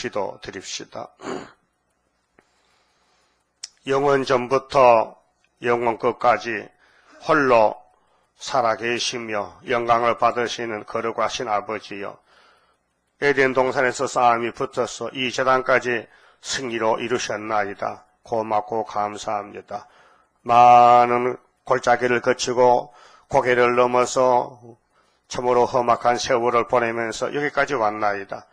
기도 드립시다. 영원 전부터 영원 끝까지 홀로 살아계시며 영광을 받으시는 거룩하신 아버지여, 에덴 동산에서 싸움이 붙어서 이 재단까지 승리로 이루셨나이다. 고맙고 감사합니다. 많은 골짜기를 거치고 고개를 넘어서 참으로 험악한 세월을 보내면서 여기까지 왔나이다.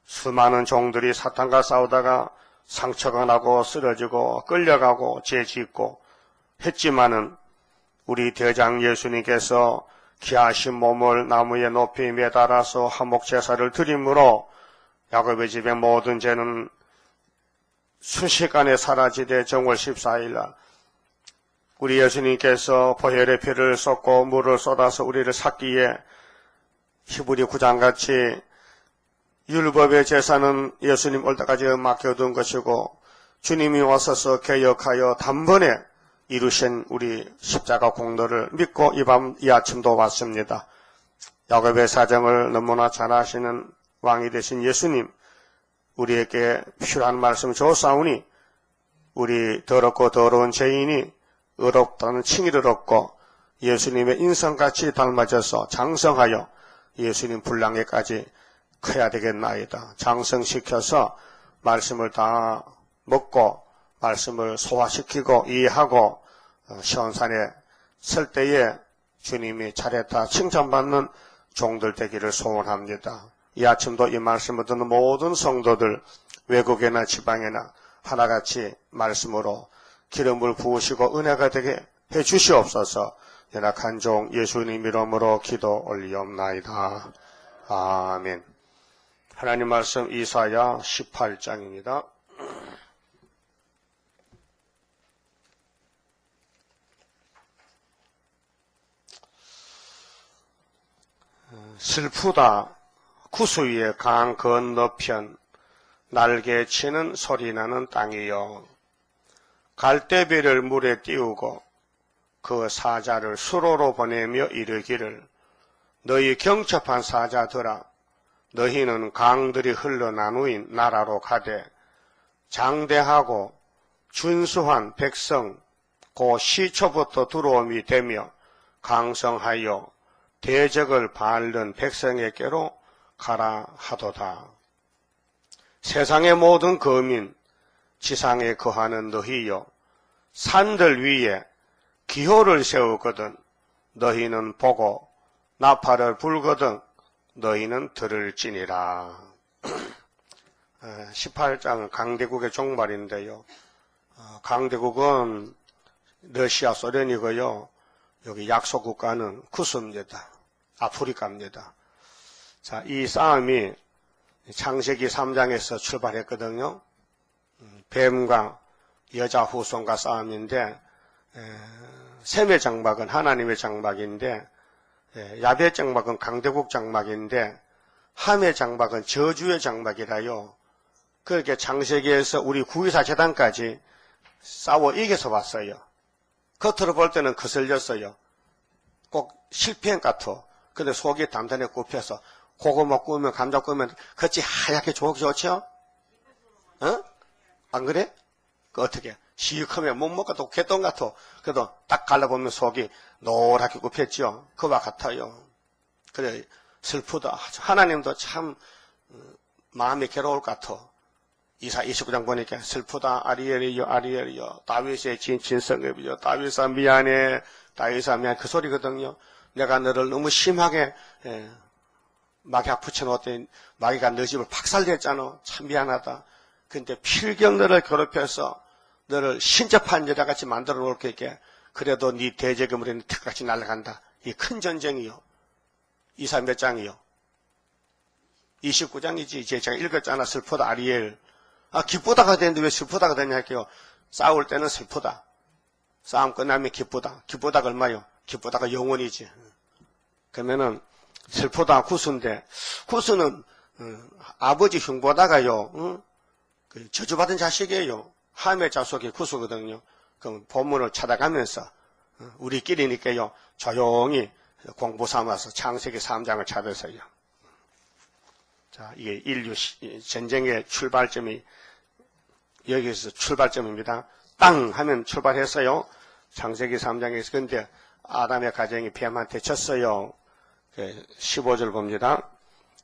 수많은 종들이 사탄과 싸우다가 상처가 나고 쓰러지고 끌려가고 죄짓고 했지만은 우리 대장 예수님께서 귀하신 몸을 나무에 높이 매달아서 한목제사를 드림으로 야곱의 집의 모든 죄는 순식간에 사라지되 정월 14일날 우리 예수님께서 보혈의 피를 쏟고 물을 쏟아서 우리를 샀기에 히브리 9장같이 율법의 제사는 예수님 올 때까지 맡겨둔 것이고 주님이 오셔서 개혁하여 단번에 이루신 우리 십자가 공로를 믿고 이 아침도 왔습니다. 야곱의 사정을 너무나 잘 아시는 왕이 되신 예수님, 우리에게 필요한 말씀 주사오니 우리 더럽고 더러운 죄인이 의롭다는 칭의를 얻고 예수님의 인성같이 닮아져서 장성하여 예수님 분량에까지 커야 되겠나이다. 장성시켜서 말씀을 다 먹고 말씀을 소화시키고 이해하고 시온산에 설 때에 주님이 잘했다 칭찬받는 종들 되기를 소원합니다. 이 아침도 이 말씀을 듣는 모든 성도들 외국이나 지방이나 하나같이 말씀으로 기름을 부으시고 은혜가 되게 해주시옵소서. 연약한 종 예수님 이름으로 기도 올리옵나이다. 아멘. 하나님 말씀 이사야 18장입니다. 슬프다 구수 위에 강 건너편 날개 치는 소리나는 땅이여, 갈대비를 물에 띄우고 그 사자를 수로로 보내며 이르기를 너희 경첩한 사자들아, 너희는 강들이 흘러나누인 나라로 가되 장대하고 준수한 백성 고 시초부터 두려움이 되며 강성하여 대적을 바른 백성에게로 가라 하도다. 세상의 모든 거민 지상에 거하는 너희여, 산들 위에 기호를 세우거든 너희는 보고 나팔을 불거든 너희는 들을지니라. 18장은 강대국의 종말인데요. 강대국은 러시아 소련이고요. 여기 약소국가는 구스입니다. 아프리카입니다. 자, 이 싸움이 창세기 3장에서 출발했거든요. 뱀과 여자 후손과 싸움인데, 셈의 장막은 하나님의 장막인데, 야벳 장막은 강대국 장막인데, 함의 장막은 저주의 장막이라요. 그렇게 창세기에서 우리 924 재단까지 싸워 이겨서 왔어요. 겉으로 볼 때는 거슬렸어요. 꼭 실패한 것 같아. 근데 속이 단단히 굽혀서 고구마 구우면 감자 구우면 겉이 하얗게 좋죠? 어? 안 그래? 그 어떻게? 시커면 못 먹어도 개똥 같아. 그래도 딱 갈라보면 속이 노랗게 굽혔죠. 그와 같아요. 그래, 슬프다. 하나님도 참 마음이 괴로울 것 같아. 이사 29장 보니까 슬프다. 아리엘이여 아리엘이여 다윗의 진성읍이여 다윗아 미안해. 다윗아 미안해. 그 소리거든요. 내가 너를 너무 심하게 마귀가 붙여놓았더니 마귀가 너 집을 박살냈잖아. 참 미안하다. 근데 필경 너를 괴롭혀서 너를 신접한 여자같이 만들어 놓을 게 그래도 네 대적으로 택같이 날아간다. 이 큰 전쟁이요. 이사 몇 장이요? 29장이지. 이제 제가 읽었잖아. 슬프다 아리엘. 기쁘다가 되는데 왜 슬프다가 되냐 할게요. 싸울 때는 슬프다. 싸움 끝나면 기쁘다. 기쁘다가 얼마요? 기쁘다가 영원이지. 그러면은 슬프다 구수인데, 구수는 아버지 흉보다가요, 그 저주받은 자식이에요. 함의 자속이 구수거든요. 그럼 본문을 찾아가면서 우리끼리니까요 조용히 공부 삼아서 창세기 3장을 찾으세요. 자, 이게 인류 전쟁의 출발점이 여기서 출발점입니다. 땅 하면 출발했어요. 창세기 3장에서. 근데 아담의 가정이 뱀한테 졌어요. 15절 봅니다.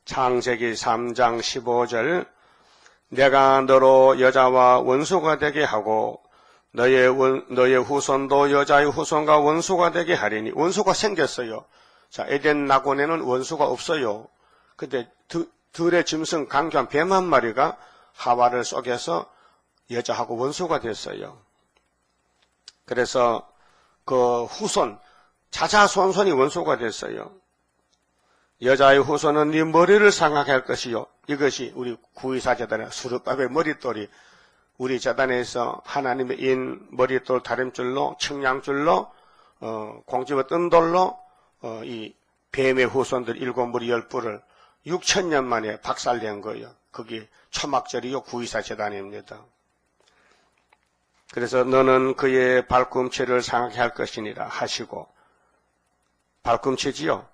창세기 3장 15절. 내가 너로 여자와 원수가 되게 하고 너의 후손도 여자의 후손과 원수가 되게 하리니. 원수가 생겼어요. 자, 에덴 낙원에는 원수가 없어요. 근데 들의 짐승 강교한 뱀 한 마리가 하와를 속여서 여자하고 원수가 됐어요. 그래서 그 후손, 자자손손이 원수가 됐어요. 여자의 후손은 네 머리를 상하할 것이요. 이것이 우리 구의사제단의 수르밥의 머릿돌이 우리 재단에서 하나님의 인 머릿돌 다림줄로 청량줄로 공집어 뜬 돌로 이 뱀의 후손들 7무리 10부를 6,000년 만에 박살낸 거예요. 그게 초막절이요 구의사제단입니다. 그래서 너는 그의 발꿈치를 상하게 할 것이니라 하시고, 발꿈치지요.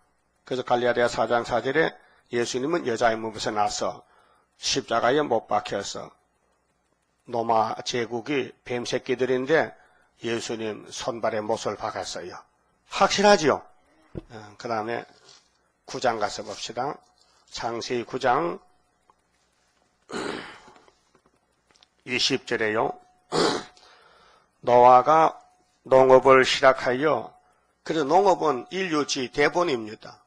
그래서 갈라디아 4장 4절에 예수님은 여자의 몸에서 나서 십자가에 못 박혀서 로마 제국이 뱀 새끼들인데 예수님 손발에 못을 박았어요. 확실하지요? 그 다음에 9장 가서 봅시다. 창세기 9장 20절에요. 노아가 농업을 시작하여, 그래서 농업은 인류지 대본입니다.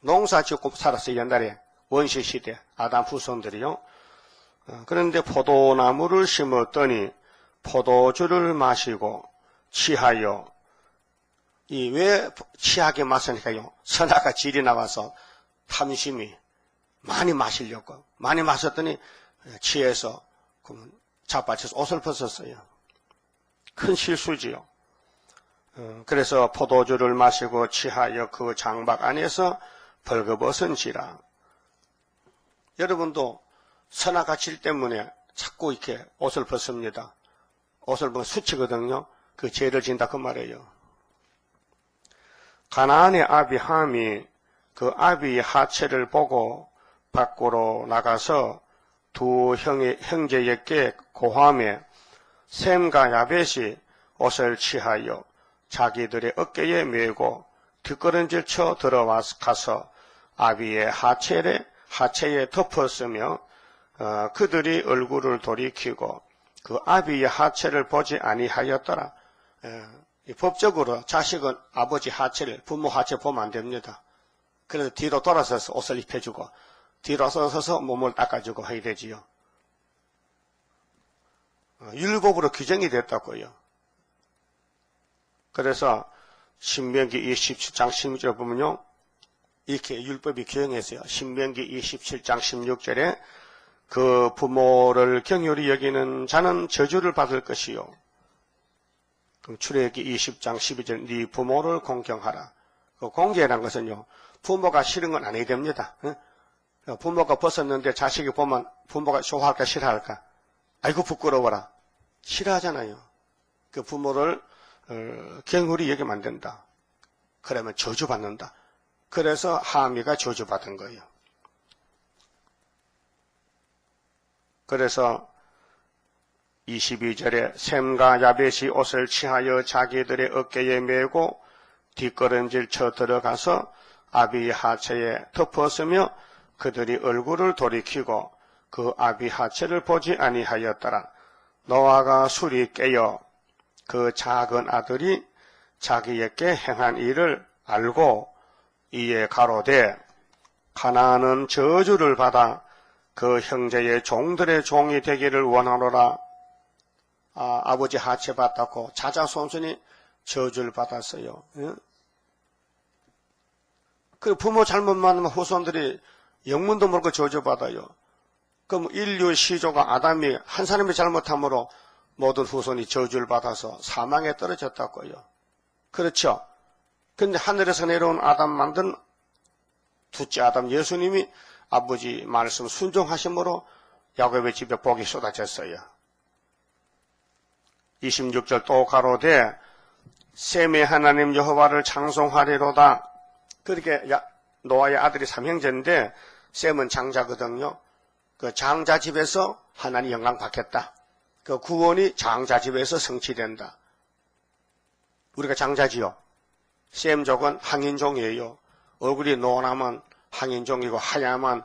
농사 짓고 살았어요. 옛날에 원시시대 아담 후손들이요. 그런데 포도나무를 심었더니 포도주를 마시고 취하여, 왜 취하게 마시니까요? 선악과 질이 나와서 탐심이 많이 마시려고, 많이 마셨더니 취해서 자빠져서 옷을 벗었어요. 큰 실수지요. 그래서 포도주를 마시고 취하여 그 장막 안에서 벌거벗은지라. 여러분도 선악과 질 때문에 자꾸 이렇게 옷을 벗습니다. 옷을 벗으면 수치거든요. 그 죄를 진다 그 말이에요. 가나안의 아비 함이 그 아비의 하체를 보고 밖으로 나가서 두 형제에게 고함에 셈과 야벳이 옷을 취하여 자기들의 어깨에 메고 뒷걸음질 쳐 들어가서 아비의 하체에 덮었으며 그들이 얼굴을 돌이키고 그 아비의 하체를 보지 아니하였더라. 법적으로 자식은 아버지 하체를, 부모 하체 보면 안 됩니다. 그래서 뒤로 돌아서서 옷을 입혀주고 뒤로 서서 몸을 닦아주고 해야 되지요. 율법으로 규정이 됐다고요. 그래서 신명기 27장 16절 보면요, 이렇게 율법이 규정했어요. 신명기 27장 16절에 그 부모를 경휼히 여기는 자는 저주를 받을 것이요. 그럼 출애굽기 20장 12절 네 부모를 공경하라. 그 공경이라는 것은요, 부모가 싫은 건 아니게 됩니다. 부모가 벗었는데 자식이 보면 부모가 좋아할까 싫어할까? 아이고 부끄러워라. 싫어하잖아요. 그 부모를 경휼히 여기면 안 된다. 그러면 저주받는다. 그래서 하미가 저주받은 거예요. 그래서 22절에 셈과 야벳이 옷을 취하여 자기들의 어깨에 메고 뒷걸음질 쳐 들어가서 아비의 하체에 덮었으며 그들이 얼굴을 돌이키고 그 아비 하체를 보지 아니하였더라. 노아가 술이 깨어 그 작은 아들이 자기에게 행한 일을 알고 이에 가로되 가나안은 저주를 받아 그 형제의 종들의 종이 되기를 원하노라. 아버지 하체 받았고 자자손손이 저주를 받았어요. 그 부모 잘못 만나면 후손들이 영문도 모르고 저주받아요. 그럼 인류 시조가 아담이 한 사람이 잘못함으로 모든 후손이 저주를 받아서 사망에 떨어졌다고요. 그렇죠? 근데 하늘에서 내려온 아담 만든 둘째 아담 예수님이 아버지 말씀 순종하심으로 야곱의 집에 복이 쏟아졌어요. 26절 또 가로되 셈의 하나님 여호와를 찬송하리로다. 그렇게 노아의 아들이 삼형제인데 셈은 장자거든요. 그 장자 집에서 하나님 영광 받겠다. 그 구원이 장자 집에서 성취된다. 우리가 장자지요. 셈족은 항인종이에요. 얼굴이 노랗면 항인종이고 하야만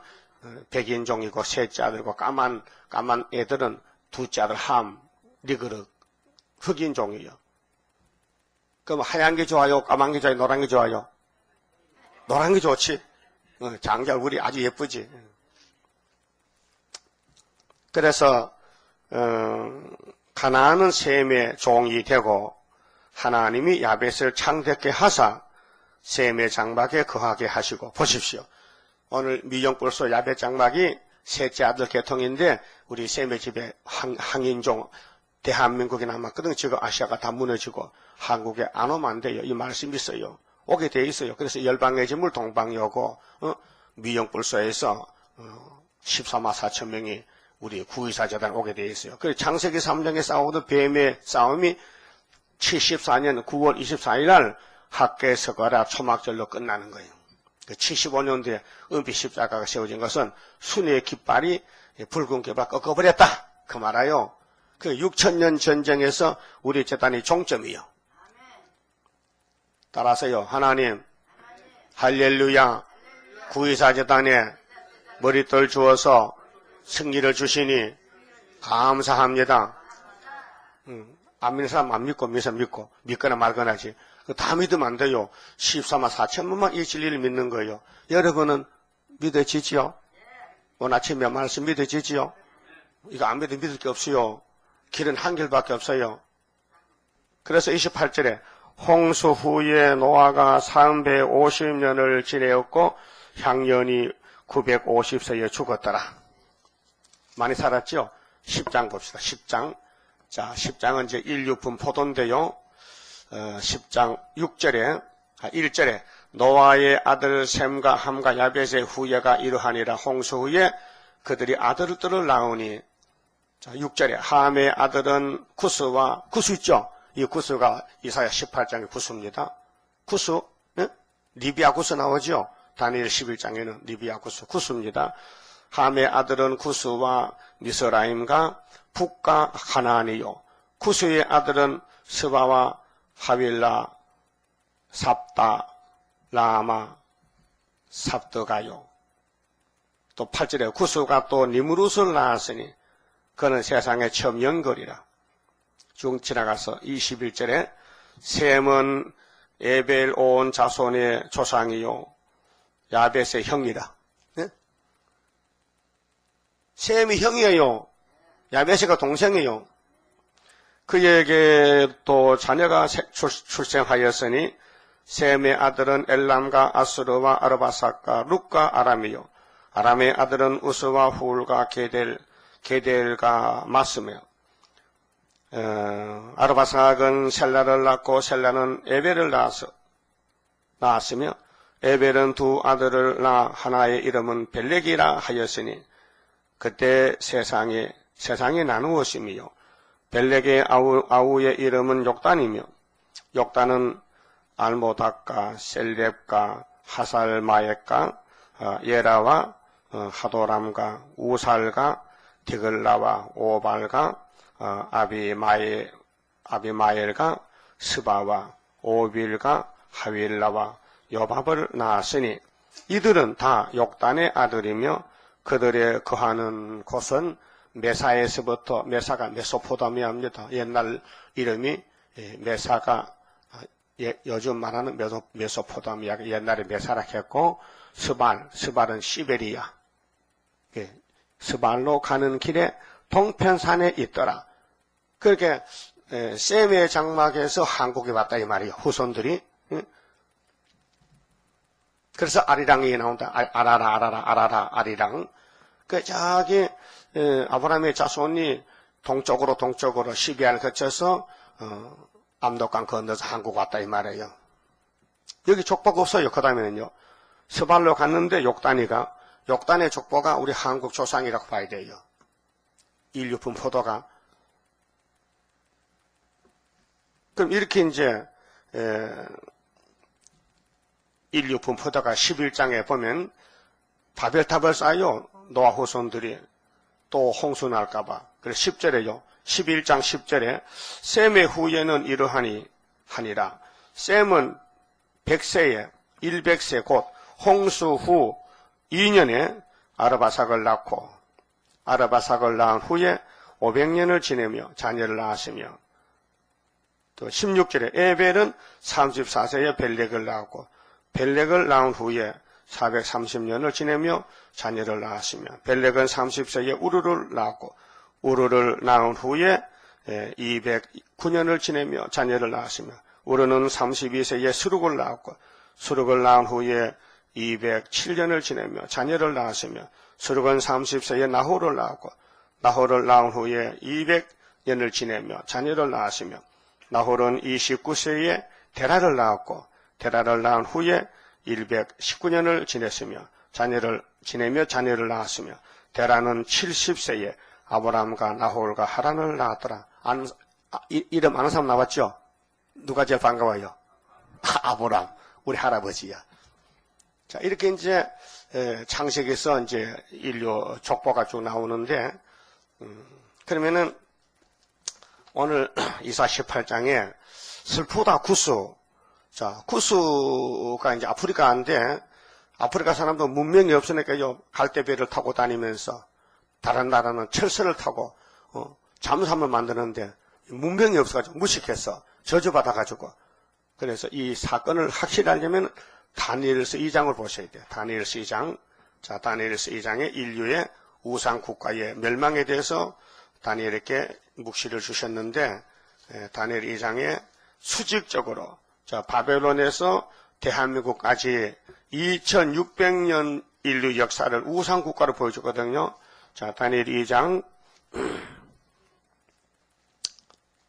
백인종이고 셋째 아들이고 까만 애들은 둘째 아들 함, 리그르 흑인종이에요. 그럼 하얀 게 좋아요? 까만 게 좋아요? 노란 게 좋아요? 노란 게 좋지. 장자 얼굴이 아주 예쁘지. 그래서 가나안은 셈의 종이 되고 하나님이 야벳을 창대케 하사 셈의 장막에 거하게 하시고, 보십시오. 오늘 미정불소 야벳 장막이 셋째 아들 계통인데 우리 셈의 집에 항인종, 대한민국이나 맞거든. 지금 아시아가 다 무너지고 한국에 안 오면 안 돼요. 이 말씀이 있어요. 오게 돼 있어요. 그래서 열방의 진물 동방이 오고 미정불소에서 14만 4천 명이 우리 구의사재단 오게 돼 있어요. 그래서 창세기 3장에 싸우던 뱀의 싸움이 74년 9월 24일 날 학계 서거라 초막절로 끝나는 거예요. 그 75년 뒤에 은빛 십자가가 세워진 것은 순회의 깃발이 붉은 깃발 꺾어버렸다. 그 말아요. 그 6천년 전쟁에서 우리 재단이 종점이요. 따라서요. 하나님 할렐루야 구의사 재단에 머릿돌 주어서 승리를 주시니 감사합니다. 안 믿는 사람 안 믿고 믿고 믿거나 말거나 하지. 다 믿으면 안 돼요. 14만 4천만만 이 진리를 믿는 거예요. 여러분은 믿어지지요? 오늘 아침에 말씀 믿어지지요? 이거 안 믿을 게 없어요. 길은 한 길밖에 없어요. 그래서 28절에 홍수 후에 노아가 350년을 지내었고 향년이 950세에 죽었더라. 많이 살았죠? 10장 봅시다. 10장. 자, 10장은 이제 인류품 포도인데요. 10장 6절에, 1절에 노아의 아들 셈과 함과 야벳의 후예가 이러하니라. 홍수 후에 그들이 아들들을 낳으니. 자, 6절에 함의 아들은 구스와 구스 있죠? 이 구스가 이사야 18장의 구스입니다. 구스, 네? 리비아 구스 나오죠? 다니엘 11장에는 리비아 구스입니다. 함의 아들은 구스와 미스라임과 북과 하나니요. 구스의 아들은 스바와 하윌라, 삽다, 라마, 삽드가요. 또 8절에 구스가 또 니무룻을 낳았으니 그는 세상에 처음 연걸이라. 쭉 지나가서 21절에 셈은 에벨 온 자손의 조상이요 야벳의 형이라. 네? 셈이 형이에요. 야벳이가 동생이에요. 그에게 또 자녀가 출생하였으니 셈의 아들은 엘람과 아스르와 아르바삭과 룻과 아람이요. 아람의 아들은 우스와 훌과 게델과 마스며 아르바삭은 셀라를 낳고 셀라는 에벨을 낳았으며 에벨은 두 아들을 낳아 하나의 이름은 벨렉이라 하였으니 그때 세상이 나누었으며 벨렉의 아우의 이름은 욕단이며 욕단은 알모닥과 셀렙과 하살마액과 예라와 하도람과 우살과 디글라와 오발과 아비마엘과 스바와 오빌과 하윌라와 요밥을 낳았으니 이들은 다 욕단의 아들이며 그들의 거하는 곳은 메사에서부터 메사가 메소포타미아입니다. 옛날 이름이 메사가 요즘 말하는 메소포타미아가 옛날에 메사라 했고 스발은 시베리아. 스발로 가는 길에 동편산에 있더라. 그렇게 셈의 장막에서 한국에 왔다 이 말이에요. 후손들이. 그래서 아리랑이 나온다. 알아라 아리랑. 그 저기 아브라함의 자손이 동쪽으로 시비안을 거쳐서 압록강 건너서 한국 왔다 이 말이에요. 여기 족보가 없어요. 그 다음에는요. 스발로 갔는데 욕단의 족보가 우리 한국 조상이라고 봐야 돼요. 인류품 포도가. 그럼 이렇게 이제 인류품 포도가 11장에 보면 바벨탑을 쌓아요. 노아 후손들이 또 홍수 날까봐. 그래서 10절에요. 11장 10절에 셈의 후예는 이러하니 하니라. 셈은 100세에 100세 곧 홍수 후 2년에 아르바삭을 낳고 아르바삭을 낳은 후에 500년을 지내며 자녀를 낳았으며 또 16절에 에벨은 34세에 벨렉을 낳았고 벨렉을 낳은 후에 430년을 지내며 자녀를 낳았으며 벨렉은 30세에 우르를 낳았고 우르를 낳은 후에 209년을 지내며 자녀를 낳았으며 우르는 32세에 수룩을 낳았고 수룩을 낳은 후에 207년을 지내며 자녀를 낳았으며 수룩은 30세에 나홀을 낳았고 나홀을 낳은 후에 200년을 지내며 자녀를 낳았으며 나홀은 29세에 데라를 낳았고 데라를 낳은 후에 119년을 지내며 자녀를 낳았으며 데라는 70세에 아브람과 나홀과 하란을 낳았더라. 이름 아는 사람 나왔죠? 누가 제일 반가워요? 아브람, 우리 할아버지야. 자, 이렇게 이제 창세기에서 이제 인류 족보가 쭉 나오는데, 그러면은 오늘 이사 18장에 슬프다 구스. 자, 구스가 이제 아프리카인데, 아프리카 사람도 문명이 없으니까요, 갈대배를 타고 다니면서 다른 나라는 철선을 타고 잠수함을 만드는데 문명이 없어가지고 무식해서 저주받아가지고, 그래서 이 사건을 확실히 알려면 다니엘서 2장을 보셔야 돼요. 다니엘서 2장. 자, 다니엘서 2장에 인류의 우상 국가의 멸망에 대해서 다니엘에게 묵시를 주셨는데, 다니엘 2장에 수직적으로 자, 바벨론에서 대한민국까지 2600년 인류 역사를 우상 국가로 보여주거든요. 자, 다니엘 2장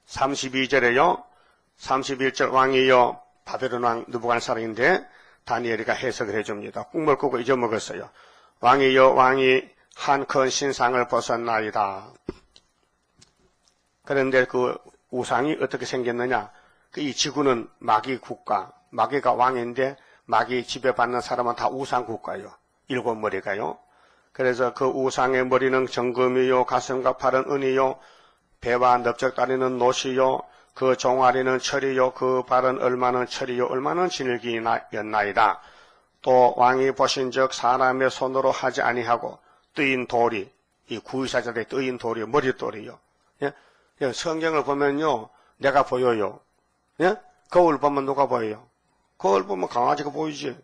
32절에요. 31절 왕이여 바벨론 왕 느부갓네살인데 다니엘이가 해석을 해줍니다. 꿈을 꾸고 잊어먹었어요. 왕이여 왕이 한 큰 신상을 벗었나이다. 그런데 그 우상이 어떻게 생겼느냐? 이 지구는 마귀 국가, 마귀가 왕인데 마귀 지배받는 사람은 다 우상 국가요. 7머리가요. 그래서 그 우상의 머리는 정금이요, 가슴과 팔은 은이요, 배와 넓적다리는 노시요, 그 종아리는 철이요, 그 발은 얼마는 철이요, 얼마는 진흙이었나이다. 또 왕이 보신즉 사람의 손으로 하지 아니하고 뜨인 돌이, 이 구의사절에 뜨인 돌이 머릿돌이요. 예? 성경을 보면요, 내가 보여요. 예? 거울 보면 누가 보여요? 거울 보면 강아지가 보이지.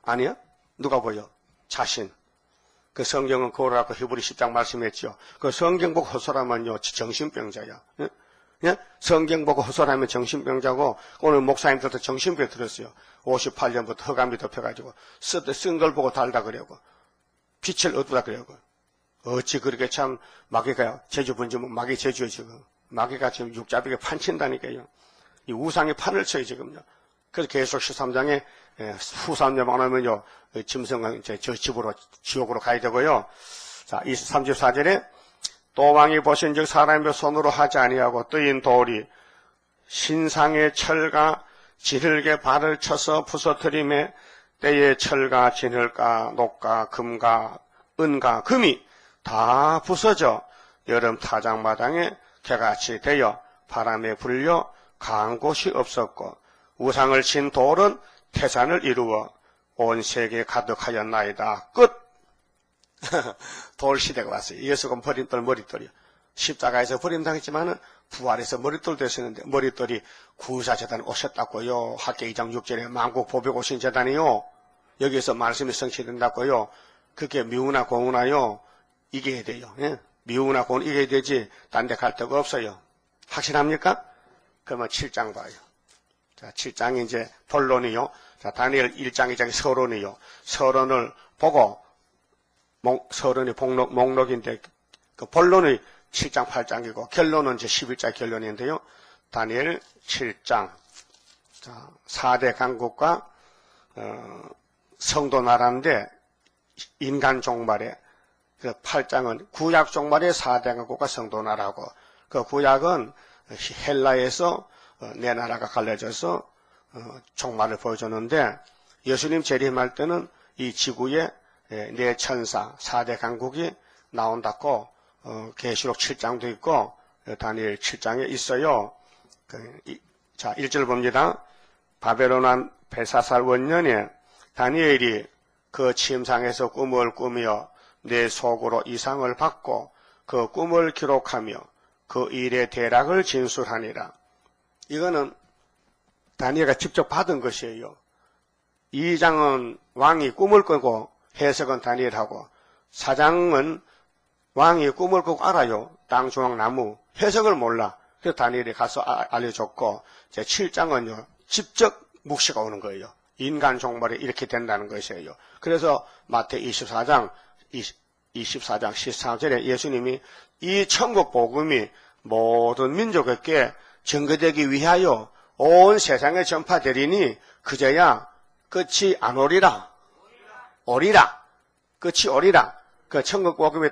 아니야? 누가 보여? 자신. 그 성경은 거울을 갖고 히브리 10장 말씀했죠. 그 성경 보고 헛소리하면요, 정신병자야. 예? 예? 성경 보고 헛소리하면 정신병자고, 오늘 목사님들도 정신병 들었어요. 58년부터 허감이 덮여가지고, 쓴 걸 보고 달다 그러고, 빛을 어두다 그러고. 어찌 그렇게 참, 마귀가 제주 번지면 마귀 제주에 지금. 마귀가 지금 육잡이게 판친다니까요. 이 우상이 판을 쳐요, 지금요. 그래서 계속 13장에 후삼년 만나면요, 짐승은 이제 저 집으로, 지옥으로 가야 되고요. 자, 34절에 또 왕이 보신즉 사람의 손으로 하지 아니하고 뜨인 돌이 신상의 철과 진흙에 발을 쳐서 부서뜨림에 때에 철과 진흙과 녹과 금과 은과 금이 다 부서져 여름 타작마당에 개같이 되어 바람에 불려 강한 곳이 없었고 우상을 친 돌은 태산을 이루어 온 세계에 가득하였나이다. 끝! 돌 시대가 왔어요. 예수가 버림돌 머릿돌이요. 십자가에서 버림당했지만은 부활해서 머릿돌 되시는데 머릿돌이 구사재단 오셨다고요. 학계 2장 6절에 만국 보백 오신 재단이요. 여기에서 말씀이 성취된다고요. 그게 미우나 고우나요. 이겨야 돼요. 예? 미우나 고운 이겨야 되지 딴 데 갈 데가 없어요. 확실합니까? 그러면 7장 봐요. 자, 7장이 이제 본론이요. 자, 다니엘 1장, 2장이 서론이요. 서론을 보고 서론이 목록인데 그 본론이 7장, 8장이고 결론은 이제 11장 결론인데요. 다니엘 7장. 자, 4대 강국과 성도 나라인데 인간 종말에 그 8장은 구약 종말의 4대 강국과 성도 나라고 그 구약은 헬라에서 내 나라가 갈라져서 종말을 보여줬는데 예수님 재림할 때는 이 지구에 네 천사 4대 강국이 나온다고 계시록 7장도 있고 다니엘 7장에 있어요. 자, 1절 봅니다. 바벨론 왕 벨사살 원년에 다니엘이 그 침상에서 꿈을 꾸며 내 속으로 이상을 받고 그 꿈을 기록하며 그 일의 대략을 진술하니라. 이거는 다니엘가 직접 받은 것이에요. 2장은 왕이 꿈을 꾸고 해석은 다니엘하고 4장은 왕이 꿈을 꾸고 알아요. 땅중앙 나무 해석을 몰라. 그래서 다니엘이 가서 알려줬고 제 7장은요 직접 묵시가 오는 거예요. 인간 종말이 이렇게 된다는 것이에요. 그래서 마태 24장 13절에 예수님이 이 천국 복음이 모든 민족에게 전거되기 위하여 온 세상에 전파되리니 그제야 끝이 안 오리라. 끝이 오리라. 그 천국 복음이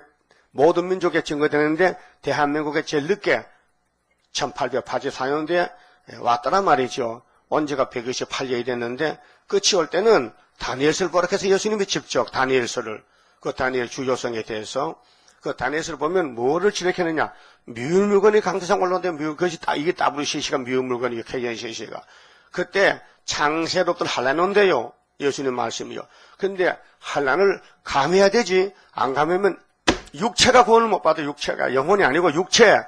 모든 민족에 증거되는데 대한민국에 제일 늦게 1884년도에 왔더란 말이죠. 온 지가 128년이 됐는데 끝이 올 때는 다니엘서를 보라 해서 예수님이 직접 다니엘서를 그 다니엘 주요성에 대해서 그 다니엘서를 보면 뭐를 지적했느냐. 미울 물건이 강대상 올라오는데 그것이 이게 WCC가 미울 물건이에요. KNCC가. 그때 창세롭들 환란온대요. 예수님 말씀이요. 근데 환란을 감해야 되지. 안 감하면 육체가 구원을 못 받아. 육체가 영혼이 아니고 육체.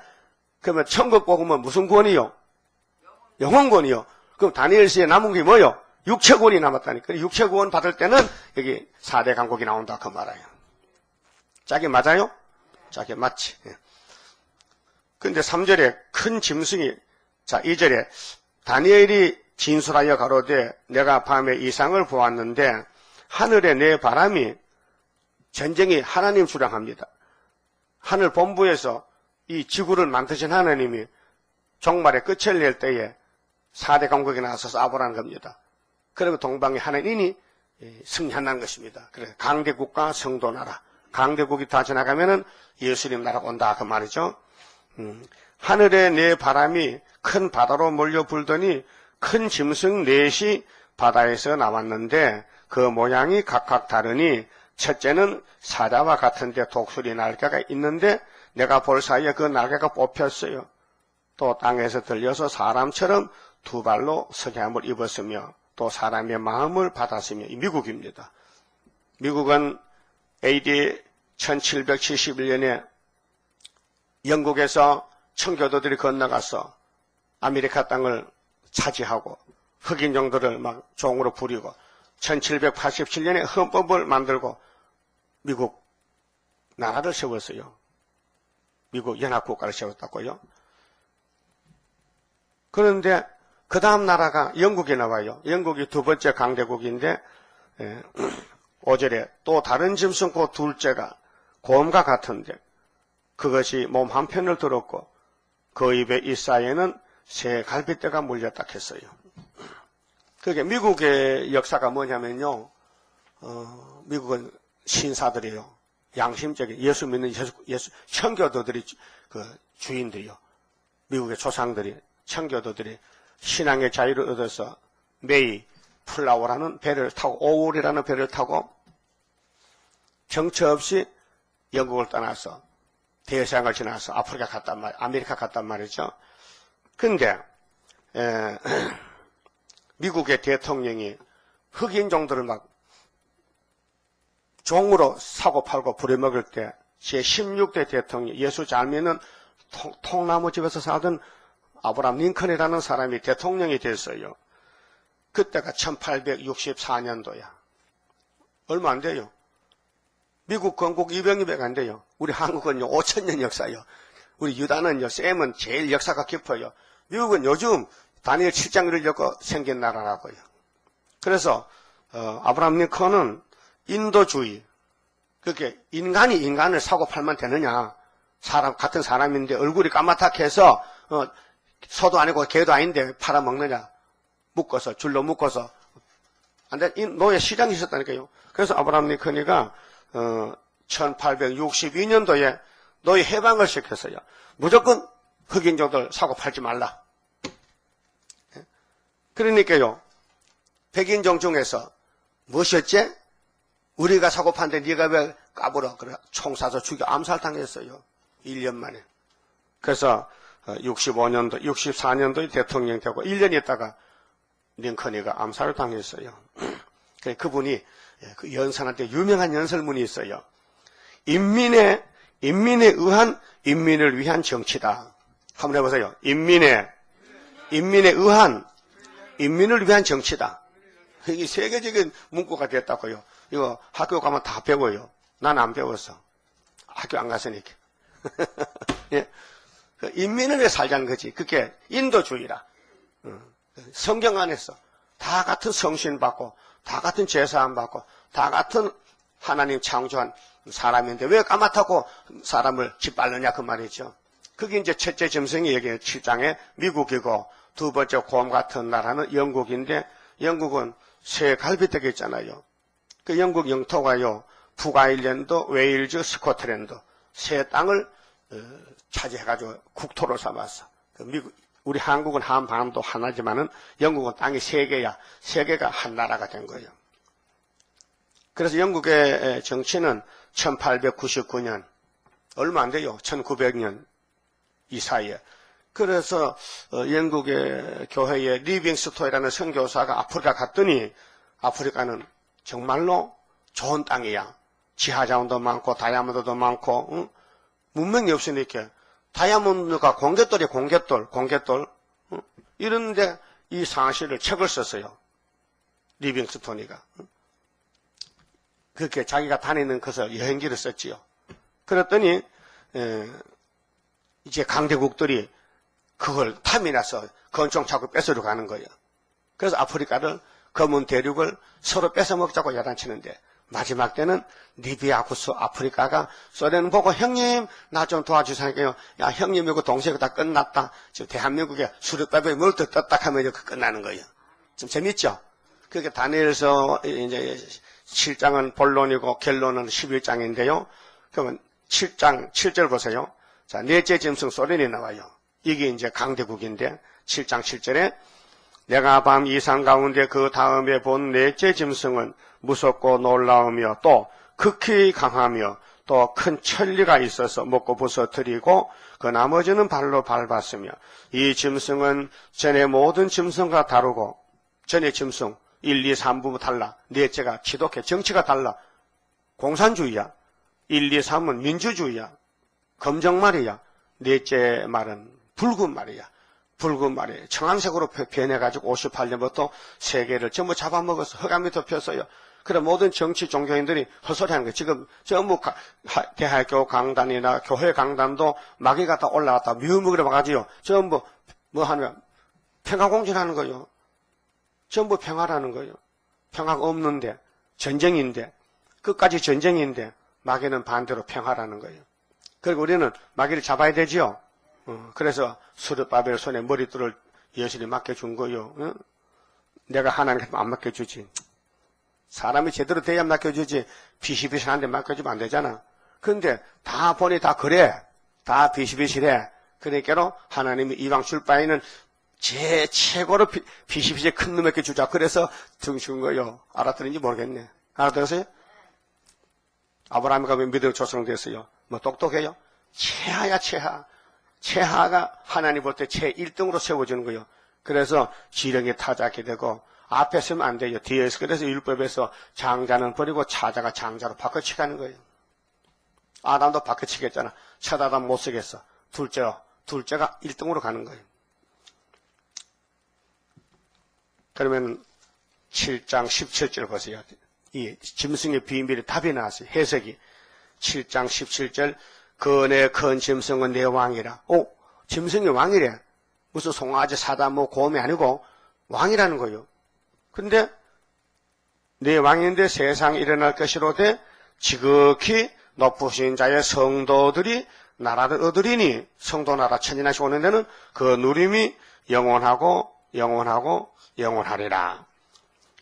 그러면 천국 복음은 무슨 구원이요? 영혼 구원이요. 그럼 다니엘서에 남은 게 뭐요? 육체 구원이 남았다니까. 육체 구원 받을 때는 여기 4대 강국이 나온다 그 말이에요. 짝이 맞아요? 짝이 맞지. 근데 3절에 큰 짐승이, 자 2절에 다니엘이 진술하여 가로되 내가 밤에 이상을 보았는데 하늘에 내 바람이 전쟁이 하나님 주량합니다. 하늘 본부에서 이 지구를 만드신 하나님이 종말의 끝을 낼 때에 4대 강국이 나와서 싸우라는 겁니다. 그리고 동방의 하나님이 승리한다는 것입니다. 그래서 강대국과 성도나라. 강대국이 다 지나가면은 예수님 나라가 온다 그 말이죠. 하늘에 내 바람이 큰 바다로 몰려 불더니 큰 짐승 넷이 바다에서 나왔는데 그 모양이 각각 다르니 첫째는 사자와 같은데 독수리 날개가 있는데 내가 볼 사이에 그 날개가 뽑혔어요. 또 땅에서 들려서 사람처럼 두 발로 석양을 입었으며 또 사람의 마음을 받았으며 미국입니다. 미국은 AD 1771년에 영국에서 청교도들이 건너가서 아메리카 땅을 차지하고 흑인 종들을 막 종으로 부리고 1787년에 헌법을 만들고 미국 나라를 세웠어요. 미국 연합국가를 세웠다고요. 그런데 그 다음 나라가 영국이 나와요. 영국이 두 번째 강대국인데 5절에 또 다른 짐승고 둘째가 곰과 같은데 그것이 몸 한편을 들었고 그 입의 이사이에는 새 갈빗대가 물렸다 했어요. 그게 미국의 역사가 뭐냐면요. 미국은 신사들이요. 양심적인 예수 믿는 예수 청교도들이 그 주인들이요. 미국의 조상들이 청교도들이 신앙의 자유를 얻어서 메이 플라워라는 배를 타고 오울이라는 배를 타고 정처 없이 영국을 떠나서 대서양을 지나서 아프리카 갔단 말, 아메리카 갔단 말이죠. 근데 미국의 대통령이 흑인 종들을 막 종으로 사고 팔고 부려먹을 때 제16대 대통령 예수 잘 믿는 통나무 집에서 살던 아브라함 링컨이라는 사람이 대통령이 됐어요. 그때가 1864년도야. 얼마 안 돼요. 미국 건국 200년 안 돼요. 우리 한국은요 5,000년 역사요. 우리 유다는요 셈은 제일 역사가 깊어요. 미국은 요즘 다니엘 7장을 읽고 생긴 나라라고요. 그래서 아브라함 링컨은 인도주의, 그렇게 인간이 인간을 사고 팔면 되느냐. 같은 사람인데 얼굴이 까맣게 해서 소도 아니고 개도 아닌데 팔아먹느냐. 묶어서 줄로 묶어서 안 돼. 노예 시장이 있었다니까요. 그래서 아브라함 링컨이가 1862년도에 노예 해방을 시켰어요. 무조건 흑인족들 사고 팔지 말라. 그러니까요. 백인종 중에서 무엇이었지? 우리가 사고 판데 네가 왜 까불어? 그래 총 쏴서 죽여 암살당했어요. 1년 만에. 그래서 65년도, 64년도에 대통령 되고 1년 있다가 링컨이가 암살을 당했어요. 그분이 그 연산한테 유명한 연설문이 있어요. 인민에 의한 인민을 위한 정치다. 한번 해보세요. 인민에 의한 인민을 위한 정치다. 이게 세계적인 문구가 됐다고요. 이거 학교 가면 다 배워요. 난 안 배웠어. 학교 안 갔으니까. 예. 인민을 위해 살자는 거지. 그게 인도주의라. 성경 안에서 다 같은 성신 받고, 다 같은 제사함 받고, 다 같은 하나님 창조한 사람인데 왜 까맣다고 사람을 짓밟느냐 그 말이죠. 그게 이제 첫째 짐승이 여기 7장에 미국이고, 두 번째 곰 같은 나라는 영국인데, 영국은 새 갈비뼈가 있잖아요. 그 영국 영토가요, 북아일랜드, 웨일즈, 스코틀랜드 새 땅을 차지해가지고 국토로 삼았어. 미국, 우리 한국은 한반도 하나지만은 영국은 땅이 세 개야. 세 개가 한 나라가 된 거예요. 그래서 영국의 정치는 1899년, 얼마 안 돼요. 1900년 이 사이에. 그래서 영국의 교회의 리빙스토이라는 선교사가 아프리카 갔더니 아프리카는 정말로 좋은 땅이야. 지하자원도 많고 다이아몬드도 많고, 응? 문명이 없으니까 다이아몬드가 공개돌이 공개돌 응? 이런데 이 사실을 책을 썼어요. 리빙스토니가. 응? 그렇게 자기가 다니는 것을 여행기를 썼지요. 그랬더니 이제 강대국들이 그걸 탐이 나서 건총 자꾸 뺏으러 가는 거예요. 그래서 아프리카를 검은 대륙을 서로 뺏어먹자고 야단치는데 마지막 때는 리비아쿠스 아프리카가 소련 보고 형님 나 좀 도와주세요. 야 형님이고 동생이고 다 끝났다. 지금 대한민국에 수렵밥에 뭘 더 떴다 하면 이렇게 끝나는 거예요. 좀 재밌죠? 그렇게 다니엘서 이제 7장은 본론이고 결론은 11장인데요. 그러면 7장 7절 보세요. 자, 넷째 짐승 소련이 나와요. 이게 이제 강대국인데 7장 7절에 내가 밤 이상 가운데 그 다음에 본 넷째 짐승은 무섭고 놀라우며 또 극히 강하며 또 큰 천리가 있어서 먹고 부서뜨리고 그 나머지는 발로 밟았으며 이 짐승은 전에 모든 짐승과 다르고 전에 짐승 1, 2, 3부 달라. 넷째가 지독해. 정치가 달라. 공산주의야. 1, 2, 3은 민주주의야. 검정말이야. 넷째 말은 붉은 말이야. 붉은 말이 청황색으로 변해가지고 58년부터 세계를 전부 잡아먹어서 흑암이 덮였어요. 그래 모든 정치 종교인들이 헛소리하는 거예요. 지금 전부 대학교 강단이나 교회 강단도 마귀가 다 올라갔다 미우먹으러 와가지고 전부 뭐 하는 거야? 평화공존하는 거예요. 전부 평화라는 거예요. 평화가 없는데 전쟁인데 끝까지 전쟁인데 마귀는 반대로 평화라는 거예요. 그리고 우리는 마귀를 잡아야 되지요. 그래서 수르바벨 손에 머리털을 여신이 맡겨준 거요. 내가 하나님께 안 맡겨주지. 사람이 제대로 돼야 맡겨주지. 비실비실한데 맡겨주면 안 되잖아. 그런데 다 보니 다 그래. 다 비실비실해. 그러니까 하나님이 이왕 줄 바에는 최고로 비실비실 큰 놈에게 주자. 그래서 준 거요. 알아들은지 모르겠네. 알아들었어요? 아브라함이가 왜 믿음으로 조성됐어요? 뭐 똑똑해요? 최하야 최하. 최하가 하나님 볼 때 최1등으로 세워주는 거예요. 그래서 지령이 타작이 되고 앞에 서면 안 돼요. 뒤에서. 그래서 율법에서 장자는 버리고 차자가 장자로 바꿔치기 하는 거예요. 아담도 바꿔치기 했잖아. 첫 아담 못 쓰겠어. 둘째가 1등으로 가는 거예요. 그러면 7장 17절 보세요. 이 짐승의 비밀의 답이 나왔어요. 해석이. 7장 17절 그 큰 짐승은 내 왕이라. 짐승이 왕이래. 무슨 송아지 사다 뭐 곰이 아니고 왕이라는 거예요. 근데 내 왕인데 세상에 일어날 것이로되 지극히 높으신 자의 성도들이 나라를 얻으리니 성도 나라 천인하시 오는 데는 그 누림이 영원하고 영원하리라.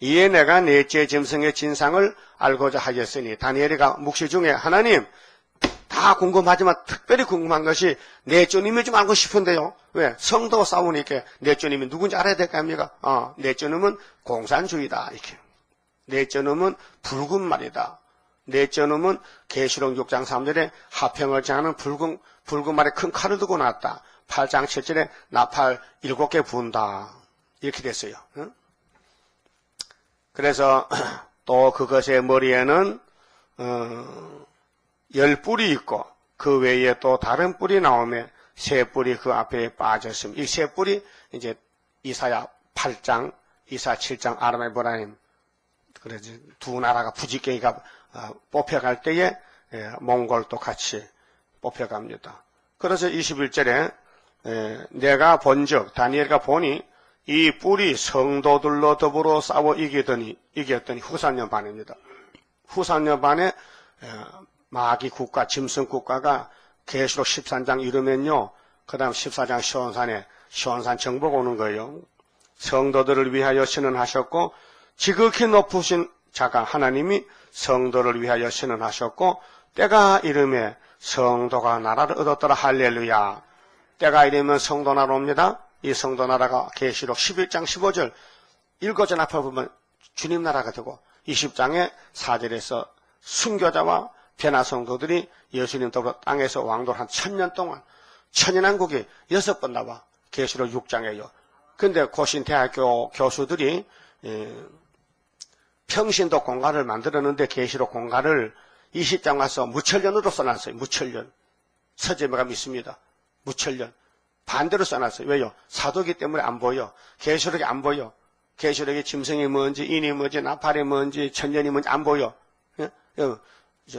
이에 내가 넷째 짐승의 진상을 알고자 하였으니 다니엘이가 묵시 중에 하나님 다 궁금하지만 특별히 궁금한 것이 내 주님이 좀 알고 싶은데요. 왜? 성도 싸우니까 내 주님이 누군지 알아야 될 거 아닙니까? 내 주님은 공산주의다. 이렇게. 내 주님은 붉은 말이다. 넷째 놈은 계시록 6장 3절에 화평을 정하는 붉은 말에 큰 칼을 두고 나왔다. 8장 7절에 나팔 7개 부은다. 이렇게 됐어요. 응? 그래서 또 그것의 머리에는 10뿔이 있고 그 외에 또 다른 뿔이 나오며 세 뿔이 그 앞에 빠졌습니다. 이 세 뿔이 이제 이사야 8장, 이사야 7장 아람의 보라임, 그래서 두 나라가 부지깽이가 뽑혀갈 때에 몽골도 같이 뽑혀갑니다. 그래서 21절에 내가 본즉 다니엘가 보니 이 뿔이 성도들로 더불어 싸워 이겼더니 후산년 반입니다. 후산년 반에 마귀 국가, 짐승 국가가 계시록 13장 이르면요, 그 다음 14장 시온산 정복 오는 거예요. 성도들을 위하여 신원하셨고 지극히 높으신 자가 하나님이 성도를 위하여 신원하셨고 때가 이르매 성도가 나라를 얻었더라. 할렐루야. 때가 이르면 성도 나라 옵니다. 이 성도 나라가 계시록 11장 15절 읽어전 앞에 보면 주님 나라가 되고 20장의 4절에서 순교자와 변화 성도들이 예수님 더불어 땅에서 왕도를 한 1000년 동안 천연왕국이 6번 나와 계시록 6장에요. 근데 고신대학교 교수들이 평신도 공간을 만들었는데 계시록 공간을 20장 와서 무천년으로 써놨어요. 무천년. 서재매가 믿습니다. 무천년. 반대로 써놨어요. 왜요? 사도기 때문에 안 보여. 계시록이 안 보여. 계시록이 짐승이 뭔지 인이 뭔지 나팔이 뭔지 천년이 뭔지 안 보여. 예?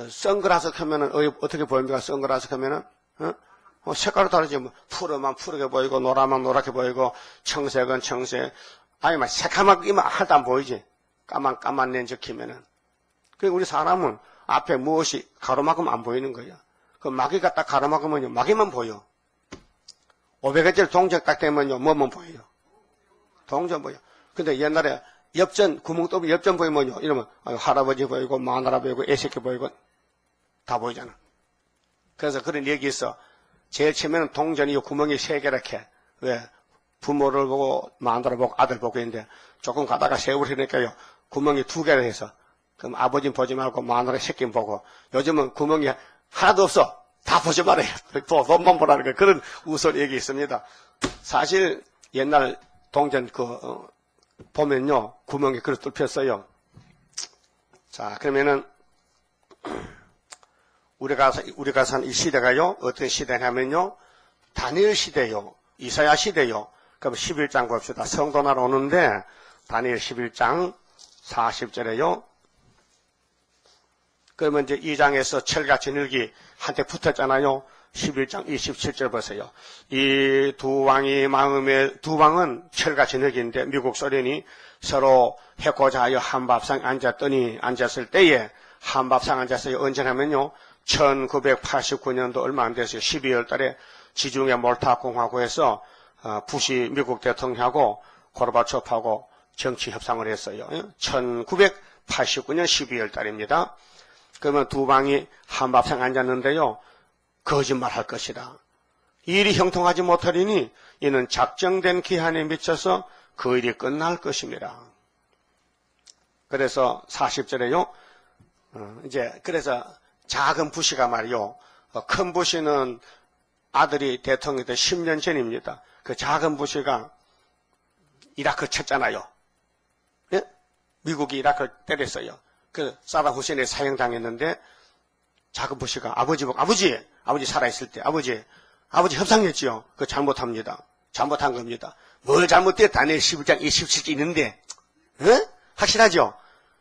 선글라스 켜면은 어떻게 보입니까? 선글라스 켜면은 색깔이 다르지. 뭐 푸르면 푸르게 보이고 노라면 노랗게 보이고 청색은 청색. 아니 막 새카맣게 하나도 안 보이지. 까만 렌즈 켜면은. 그리고 우리 사람은 앞에 무엇이 가로막으면 안 보이는 거야. 그 마귀가 딱 가로막으면요 마귀만 보여. 500원짜리 동전 딱 되면요 뭐만 보여요. 동전 보여. 근데 옛날에 엽전 구멍 뚫으면 엽전 보이면요 이러면 할아버지 보이고 마누라 보이고 애새끼 보이고 다 보이잖아. 그래서 그런 얘기 있어. 제일 처음에는 동전이 구멍이 3개라 이렇게. 왜? 부모를 보고 마누라 보고 아들 보고 있는데 조금 가다가 세월이 흐르니까요 구멍이 2개라 해서 그럼 아버지는 보지 말고 마누라 새끼는 보고 요즘은 구멍이 하나도 없어. 다 보지 말아요. 돈만 보라는 거. 그런 우스운 얘기 있습니다. 사실 옛날 동전 보면요 구멍이 그렇게 뚫혔어요. 자 그러면은 우리가 산 이 시대가요 어떤 시대냐면요 다니엘 시대요, 이사야 시대요. 그럼 11장 봅시다. 성도 나라 오는데 다니엘 11장 40절에요. 그러면 이제 2장에서 철같이 늘기 한테 붙었잖아요. 11장 27절 보세요. 이 두 왕은 철같이 늘기인데 미국 소련이 서로 해코자 하여 한밥상 앉았을 때에 한밥상 앉았어요. 언제냐면요. 1989년도 얼마 안 됐어요. 12월 달에 지중해 몰타 공화국에서 부시 미국 대통령하고 고르바초프하고 정치 협상을 했어요. 1989년 12월 달입니다. 그러면 두 방이 한밥상 앉았는데요. 거짓말 할 것이다. 일이 형통하지 못하리니 이는 작정된 기한에 미쳐서 그 일이 끝날 것입니다. 그래서 40절에요. 그래서 작은 부시가 말이요. 큰 부시는 아들이 대통령이 된 10년 전입니다. 그 작은 부시가 이라크 쳤잖아요. 예? 미국이 이라크를 때렸어요. 그 사담 후세인에 사형당했는데 작은 부시가 아버지 살아있을 때 아버지 협상했지요. 그거 잘못합니다. 잘못한 겁니다. 뭘 잘못해? 다니엘 11장 27절 있는데 확실하죠?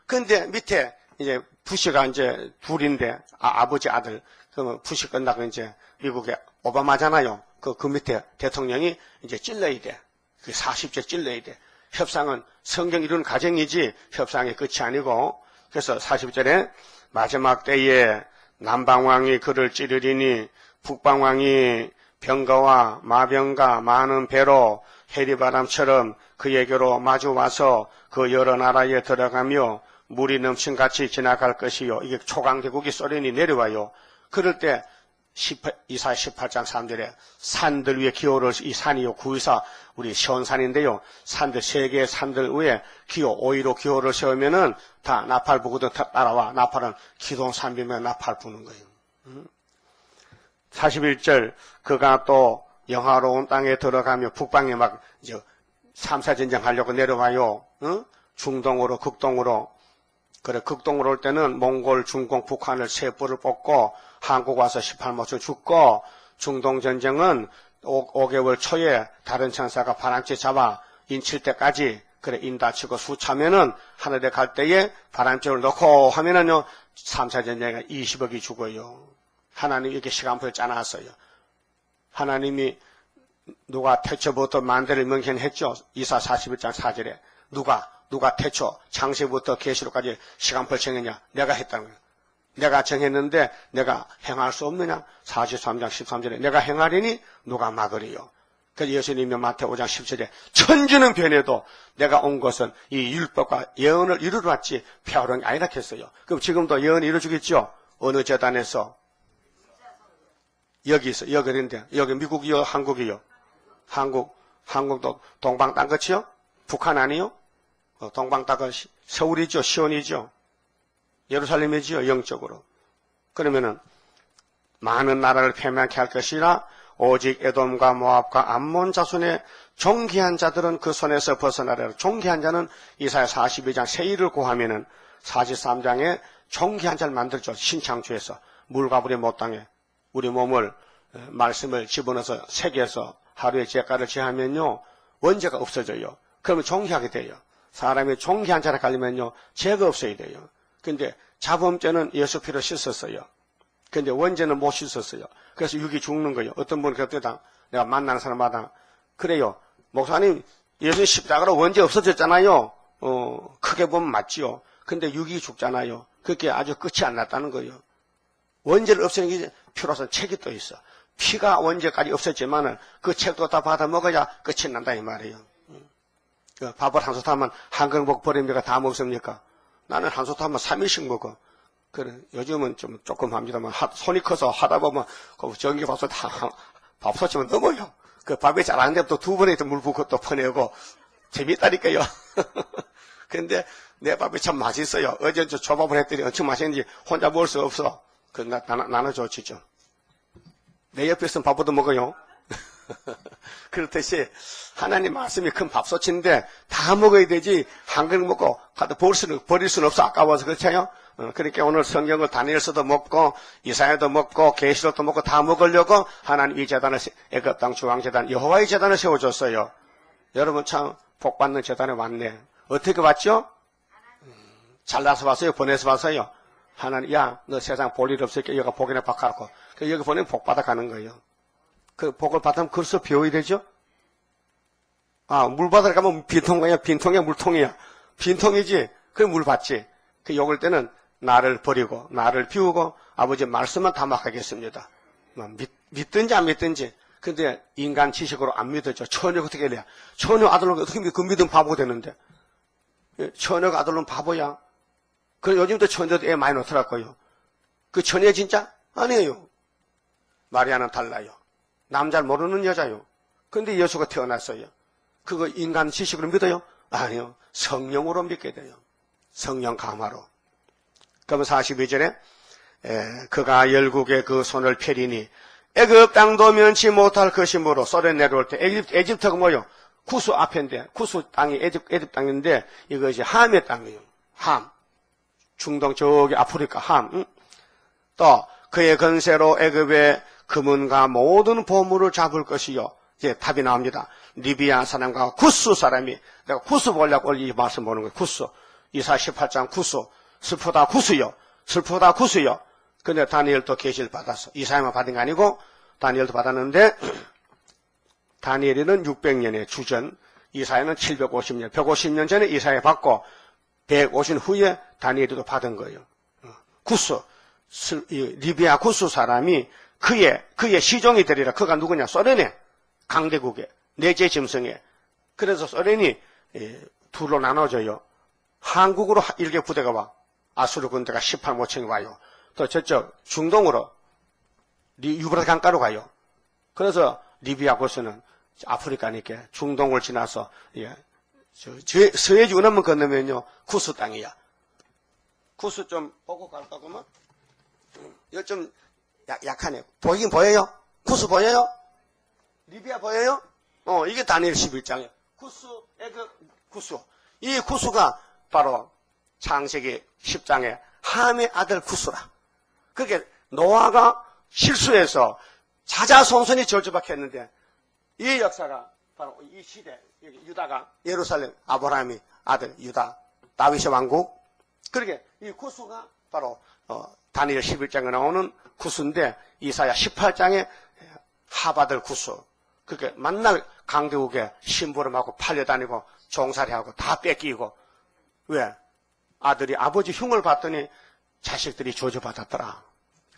근데 밑에 이제 부시가 이제 둘인데 아버지 아들 그러면 부시 끝나고 이제 미국의 오바마잖아요. 그 밑에 대통령이 이제 찔러야 돼. 그 40절 찔러야 돼. 협상은 성경 이루는 과정이지 협상의 끝이 아니고. 그래서 40절에 마지막 때에 남방왕이 그를 찌르리니 북방왕이 병거와 마병과 많은 배로 해리바람처럼 그에게로 마주와서 그 여러 나라에 들어가며 물이 넘친같이 지나갈 것이요. 이게 초강대국이 소련이 내려와요. 그럴 때 이사야 18장 3절에 산들 위에 기호를, 이 산이요 구의사 우리 시온산인데요. 산들, 세 개의 산들 위에 기호, 5위로 기호를 세우면은 다 나팔 부거든 따라와. 나팔은 기동 산비면 나팔 부는 거예요. 41절, 그가 또 영화로운 땅에 들어가며 북방에 막 이제 3차 전쟁 하려고 내려와요. 중동으로, 극동으로. 그래, 극동으로 올 때는 몽골, 중공, 북한을 세 뿔을 뽑고 한국 와서 18모층 죽고, 중동 전쟁은 5개월 초에 다른 천사가 바람쥐 잡아 인칠 때까지, 그래, 인 다치고 수차면은 하늘에 갈 때에 바람쥐를 넣고 하면은요, 3차 전쟁에 20억이 죽어요. 하나님이 이렇게 시간표를 짜놨어요. 하나님이 누가 태초부터 만대를 명현했죠. 이사 41장 4절에. 누가 태초, 창세부터 계시록까지 시간표를 정했냐? 내가 했다는 거예요. 내가 정했는데 내가 행할 수 없느냐? 43장 13절에 내가 행하리니 누가 막으리요? 그래서 예수님이 마태오 5장 10절에 천지는 변해도 내가 온 것은 이 율법과 예언을 이루러 왔지 폐하는 게 아니라 했어요. 그럼 지금도 예언을 이루어주겠죠? 어느 재단에서? 여기서, 여기 어딘데? 여기 미국이요? 한국이요? 한국도 동방 땅 끝이요? 북한 아니요? 동방 땅은 서울이죠? 시온이죠? 예루살렘이지요, 영적으로. 그러면은, 많은 나라를 패망케 할 것이라, 오직 에돔과 모압과 암몬 자손의 종기한 자들은 그 손에서 벗어나리라. 종기한 자는 이사야 42장 세일을 고하면은, 43장에 종기한 자를 만들죠. 신창조에서. 물과 불에 못 당해. 우리 몸을, 말씀을 집어넣어서 새겨서 하루에 제가를 제하면요, 원죄가 없어져요. 그러면 종기하게 돼요. 사람이 종기한 자를 가리면요, 죄가 없어야 돼요. 근데 자범죄는 예수 피로 씻었어요. 근데 원죄는 못 씻었어요. 그래서 육이 죽는 거예요. 어떤 분은 그때다 내가 만나는 사람마다 그래요. 목사님, 예수 십자가로 원죄 없어졌잖아요. 크게 보면 맞지요. 근데 육이 죽잖아요. 그게 아주 끝이 안 났다는 거예요. 원죄를 없애는 게 피로서 책이 또 있어. 피가 원죄까지 없었지만은 그 책도 다 받아 먹어야 끝이 난다 이 말이에요. 밥을 한 솥 하면 한 그릇 먹고 버립니까? 다 먹습니까? 나는 한 솥 하면 3일씩 먹어. 그래, 요즘은 조금 합니다만, 손이 커서 하다 보면, 전기밥솥 밥솥이면 넘어요. 그 밥이 잘 안 되면 또 두 번에 물 붓고 또 퍼내고, 재밌다니까요. 근데 내 밥이 참 맛있어요. 어제 저 조밥을 했더니 엄청 맛있는지 혼자 먹을 수 없어. 나눠줘, 진짜. 내 옆에 있으면 밥부터 먹어요. 그렇듯이 하나님 말씀이 큰 밥솥인데 다 먹어야 되지 한 그릇 먹고 가도 버릴 수는 없어. 아까워서 그렇잖아요. 그러니까 오늘 성경을 다니엘서도 먹고 이사야도 먹고 계시록도 먹고 다 먹으려고 하나님 이 제단을 애굽 땅 중앙제단 여호와의 제단을 세워줬어요. 여러분 참 복받는 제단에 왔네. 어떻게 왔죠? 잘나서 왔어요? 보내서 왔어요? 하나님, 야, 너 세상 볼 일 없으니까 여기가 복이나 바꿔놓고 여기 보내면 복 받아가는 거예요. 그 복을 받으면 그릇을 비워야 되죠? 물 받으러 가면 빈통이야, 빈통이야, 물통이야. 빈통이지. 그래, 물 받지. 그 욕을 때는 나를 버리고, 나를 비우고, 아버지 말씀만 담아가겠습니다. 믿든지 안 믿든지. 근데 인간 지식으로 안 믿어져. 처녀가 어떻게 해야? 처녀 아들로 어떻게 믿어? 그 믿으면 바보가 되는데. 처녀가 아들로는 바보야. 그럼 요즘도 처녀도 애 많이 놓더라고요. 그 처녀 진짜? 아니에요. 마리아는 달라요. 남자를 모르는 여자요. 근데 예수가 태어났어요. 그거 인간 지식으로 믿어요? 아니요. 성령으로 믿게 돼요. 성령 감화로. 그러면 42절에 그가 열국의 그 손을 펴리니 애굽 땅도 면치 못할 것이므로 소련 내려올 때 에집트가 뭐요? 구스 앞인데 구스 땅이 에집 땅인데 이것이 함의 땅이에요. 함. 중동 저기 아프리카 함. 또 그의 건세로 애굽의 금은과 모든 보물을 잡을 것이요. 이제 답이 나옵니다. 리비아 사람과 구스 사람이 내가 구스 보려고 이 말씀 보는 거예요. 구스. 이사 18장 구스. 슬프다 구스요. 슬프다 구스요. 근데 다니엘도 계시를 받았어. 이사야만 받은 게 아니고 다니엘도 받았는데 다니엘은 600년의 주전, 이사야는 750년, 150년 전에 이사야 받고 150년 후에 다니엘도 받은 거예요. 구스, 리비아 구스 사람이 그의 시종이 되리라. 그가 누구냐? 소련의 강대국의 내제 짐승에. 그래서 소련이 둘로 나눠져요. 한국으로 일개 부대가 와. 아수르 군대가 18모층이 와요. 또 저쪽 중동으로 유브라데 강가로 가요. 그래서 리비아 코스는 아프리카니까 중동을 지나서 서해주 은하만 건너면요 쿠스 땅이야. 쿠스 좀 보고 갈까 그러면 이거 좀 약하네. 보이긴 보여요? 쿠스 보여요? 리비아 보여요? 이게 다니엘 11장이에요. 쿠스. 이 쿠스가 바로 창세기 10장의 함의 아들 쿠스라. 그게 노아가 실수해서 자자손손이 저주받겠는데 이 역사가 바로 이 시대 유다가 예루살렘 아브라함이 아들 유다 다윗의 왕국 그렇게 이 쿠스가 바로 다니엘 11장에 나오는 쿠스인데 이사야 18장에 하바들 쿠스 그렇게 만날 강대국에 심부름하고 팔려다니고 종살이하고 다 뺏기고 왜? 아들이 아버지 흉을 봤더니 자식들이 저주받았더라.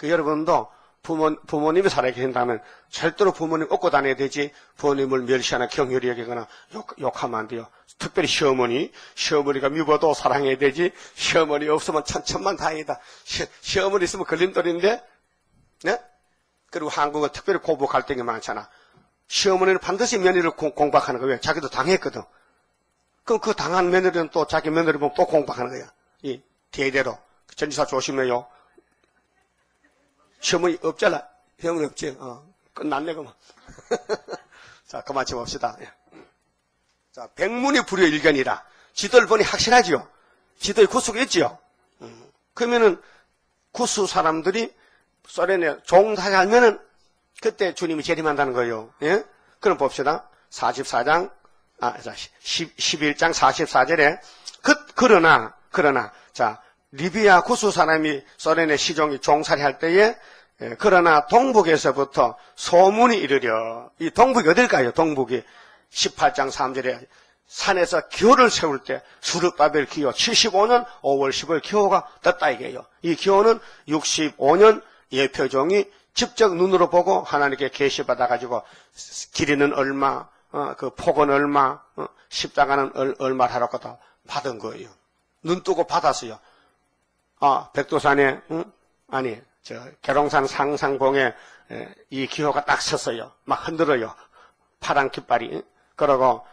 여러분도 부모님이 살아계신다면 절대로 부모님 업고 다녀야 되지 부모님을 멸시하나 경휼히 여기거나 욕하면 안 돼요. 특별히 시어머니가 미워도 사랑해야 되지 시어머니 없으면 천만 다행이다. 시어머니 있으면 걸림돌인데 네? 그리고 한국은 특별히 고부 갈등이 많잖아. 시어머니는 반드시 며느리를 공박하는 거예요. 자기도 당했거든. 그럼 그 당한 며느리는 또 자기 며느리 보면 또 공박하는 거야. 이 대대로 전지사 조심해요. 시어머니 없잖아. 형은 없지. 끝났네 그만. 자 그만 쳐봅시다. 자 백문이 불여일견이라. 지도를 보니 확실하지요. 지도에 구수가 있지요. 그러면은 구수 사람들이 소련에 종살이하면은 그때 주님이 재림한다는 거예요. 예? 그럼 봅시다. 44장 11장 44절에 그러나 자 리비아 구수 사람이 소련의 시종이 종살이할 때에 그러나 동북에서부터 소문이 이르려 이 동북이 어딜까요? 동북이 18장 3절에 산에서 기호를 세울 때 수르바벨 기호 75년 5월 10일 기호가 떴다 이게요. 이 기호는 65년 예표종이 직접 눈으로 보고 하나님께 계시받아 가지고 길이는 얼마 그 폭은 얼마 십자가는 얼마 하라고 다 받은 거예요. 눈 뜨고 받았어요. 백두산에 아니 계룡산 상상봉에 이 기호가 딱 섰어요. 막 흔들어요. 파란 깃발이. 그러고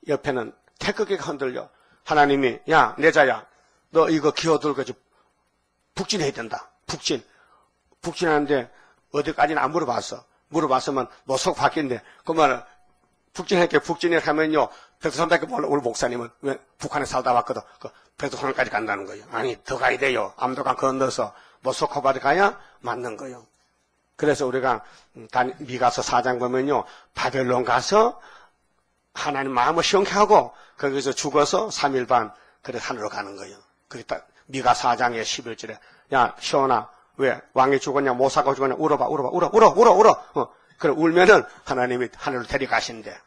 옆에는 태극기가 흔들려. 하나님이 야 내자야 너 이거 기호 들고 북진해야 된다. 북진하는데 어디까지는 안 물어봤어. 물어봤으면 노속 바뀐데 그러면 북진할게 북진을 하면요 백두산밖에 몰라. 우리 목사님은 왜 북한에 살다 왔거든. 그 백두산까지 간다는 거예요. 아니 더 가야 돼요. 암도강 건너서 모스크바를 가야 맞는 거예요. 그래서 우리가 미가서 4장 보면요 바벨론 가서 하나님 마음을 시원케 하고 거기서 죽어서 3일 반 그래 하늘로 가는 거예요. 그게 딱 미가 4장의 11절에 야 시원아 왜 왕이 죽었냐 모사가 죽었냐 울어. 그래 울면은 하나님이 하늘로 데려가신대.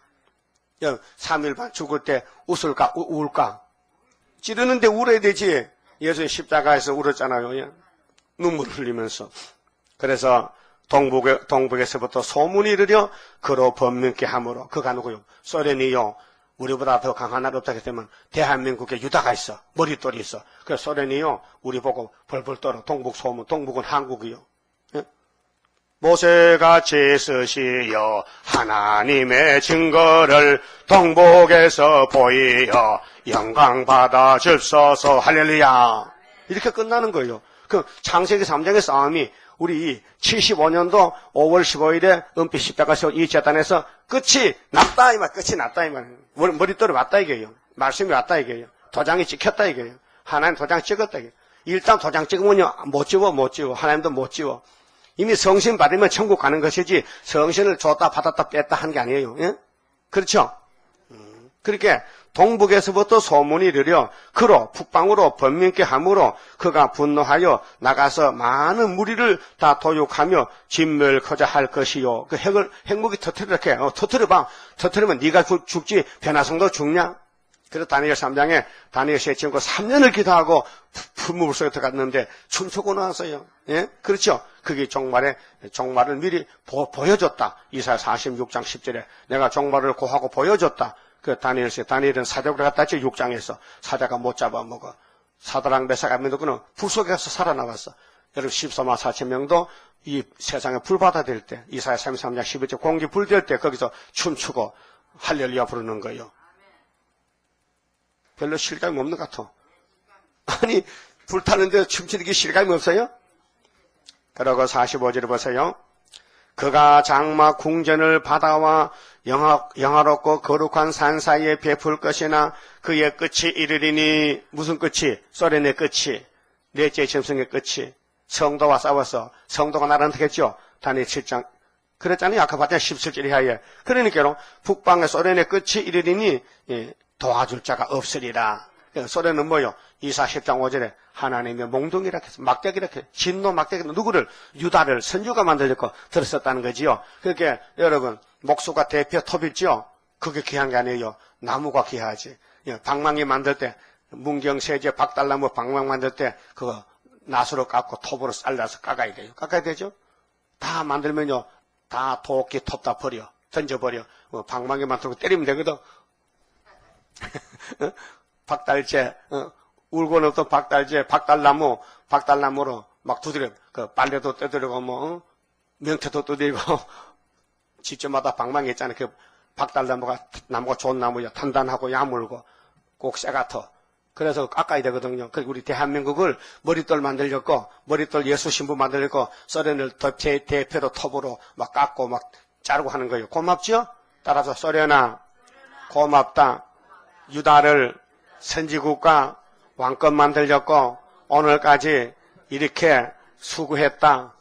3일 반 죽을 때 웃을까 울까? 찌르는데 울어야 되지. 예수의 십자가에서 울었잖아요. 눈물을 흘리면서. 그래서 동북에서부터 소문이 이르려 그로 번민케 함으로 그가 누구요? 소련이요. 우리보다 더 강한 나라 없다고 했으면 대한민국에 유다가 있어. 머릿돌이 있어. 그래서 소련이요. 우리 보고 벌벌 떨어. 동북 소문. 동북은 한국이요. 예? 모세가 제스시여 하나님의 증거를 동북에서 보이어 영광 받아 줍소서 할렐루야. 이렇게 끝나는 거예요. 그 창세기 3장의 싸움이 우리 75년도 5월 15일에 은빛 십자가 세운 이 재단에서 끝이 났다 이 말. 끝이 났다 이 말. 머릿돌이 왔다 이게요. 말씀이 왔다 이게요. 도장이 찍혔다 이게요. 하나님 도장 찍었다 이게요. 일단 도장 찍으면요 못 지워. 하나님도 못 지워. 이미 성신 받으면 천국 가는 것이지 성신을 줬다 받았다 뺐다 하는 게 아니에요. 예? 그렇죠? 그렇게 동북에서부터 소문이 이르려 그로 북방으로 번민케 함으로 그가 분노하여 나가서 많은 무리를 다 도육하며 진멸코자 할 것이요. 그 핵무기 터뜨리게 터뜨려봐. 터뜨리면 네가 죽지 변화성도 죽냐? 그래서 다니엘 3장에 다니엘 세 친구 3년을 기도하고 풀무불 속에 들어갔는데 춤추고 나왔어요. 예? 그렇죠? 그게 종말을 미리 보여줬다. 이사야 46장 10절에 내가 종말을 고하고 보여줬다. 그 다니엘은 사적으로 갔다 했죠. 6장에서 사자가 못 잡아먹어. 사드락 메삭 아벤노고는 불 속에 가서 살아나왔어. 여러분 14만 4천 명도 이 세상에 불 받아들일 때, 이사야 33장 11절 공기 불될 때 거기서 춤추고 할렐루야 부르는 거예요. 별로 실감이 없는 것 같아. 아니, 불타는데 춤추는 게 실감이 없어요? 그러고 45절을 보세요. 그가 장막 궁전을 바다와 영화롭고 거룩한 산 사이에 베풀 것이나 그의 끝이 이르리니, 무슨 끝이? 소련의 끝이, 넷째 짐승의 끝이, 성도와 싸워서 성도가 날아다녔겠죠. 다니엘 7장 그랬잖아요. 아까 봤잖아요. 17절 이하에. 그러니까 북방의 소련의 끝이 이르리니 도와줄 자가 없으리라. 소련은 뭐요? 이사 10장 5절에 하나님의 몽둥이라 해서 막대기라 해서 진노 막대기, 누구를? 유다를 선주가 만들었고 들었었다는 거지요. 그러니까 여러분, 목수가 대표 톱이죠. 그게 귀한 게 아니에요. 나무가 귀하지. 방망이 만들 때 문경세제 박달나무 방망 만들 때 그거 낫으로 깎고 톱으로 잘라서 깎아야 돼요. 깎아야 되죠. 다 만들면요, 다 도끼 톱 다 버려, 던져버려. 방망이 만들고 때리면 되거든. 박달재, 울고는 없던 박달재, 박달나무로 막 두드려. 그 빨래도 떼드리고 명태도 두드리고 집집마다 방망이 있잖아요. 그 나무가 좋은 나무야. 단단하고 야물고 꼭 쇠같아. 그래서 깎아야 되거든요. 그리고 우리 대한민국을 머릿돌 만들렸고, 머릿돌 예수 신부 만들렸고, 소련을 대표로 톱으로 막 깎고 막 자르고 하는 거예요. 고맙죠? 따라서 소련아, 고맙다. 유다를 선지국가 왕권 만들렸고, 오늘까지 이렇게 수고했다.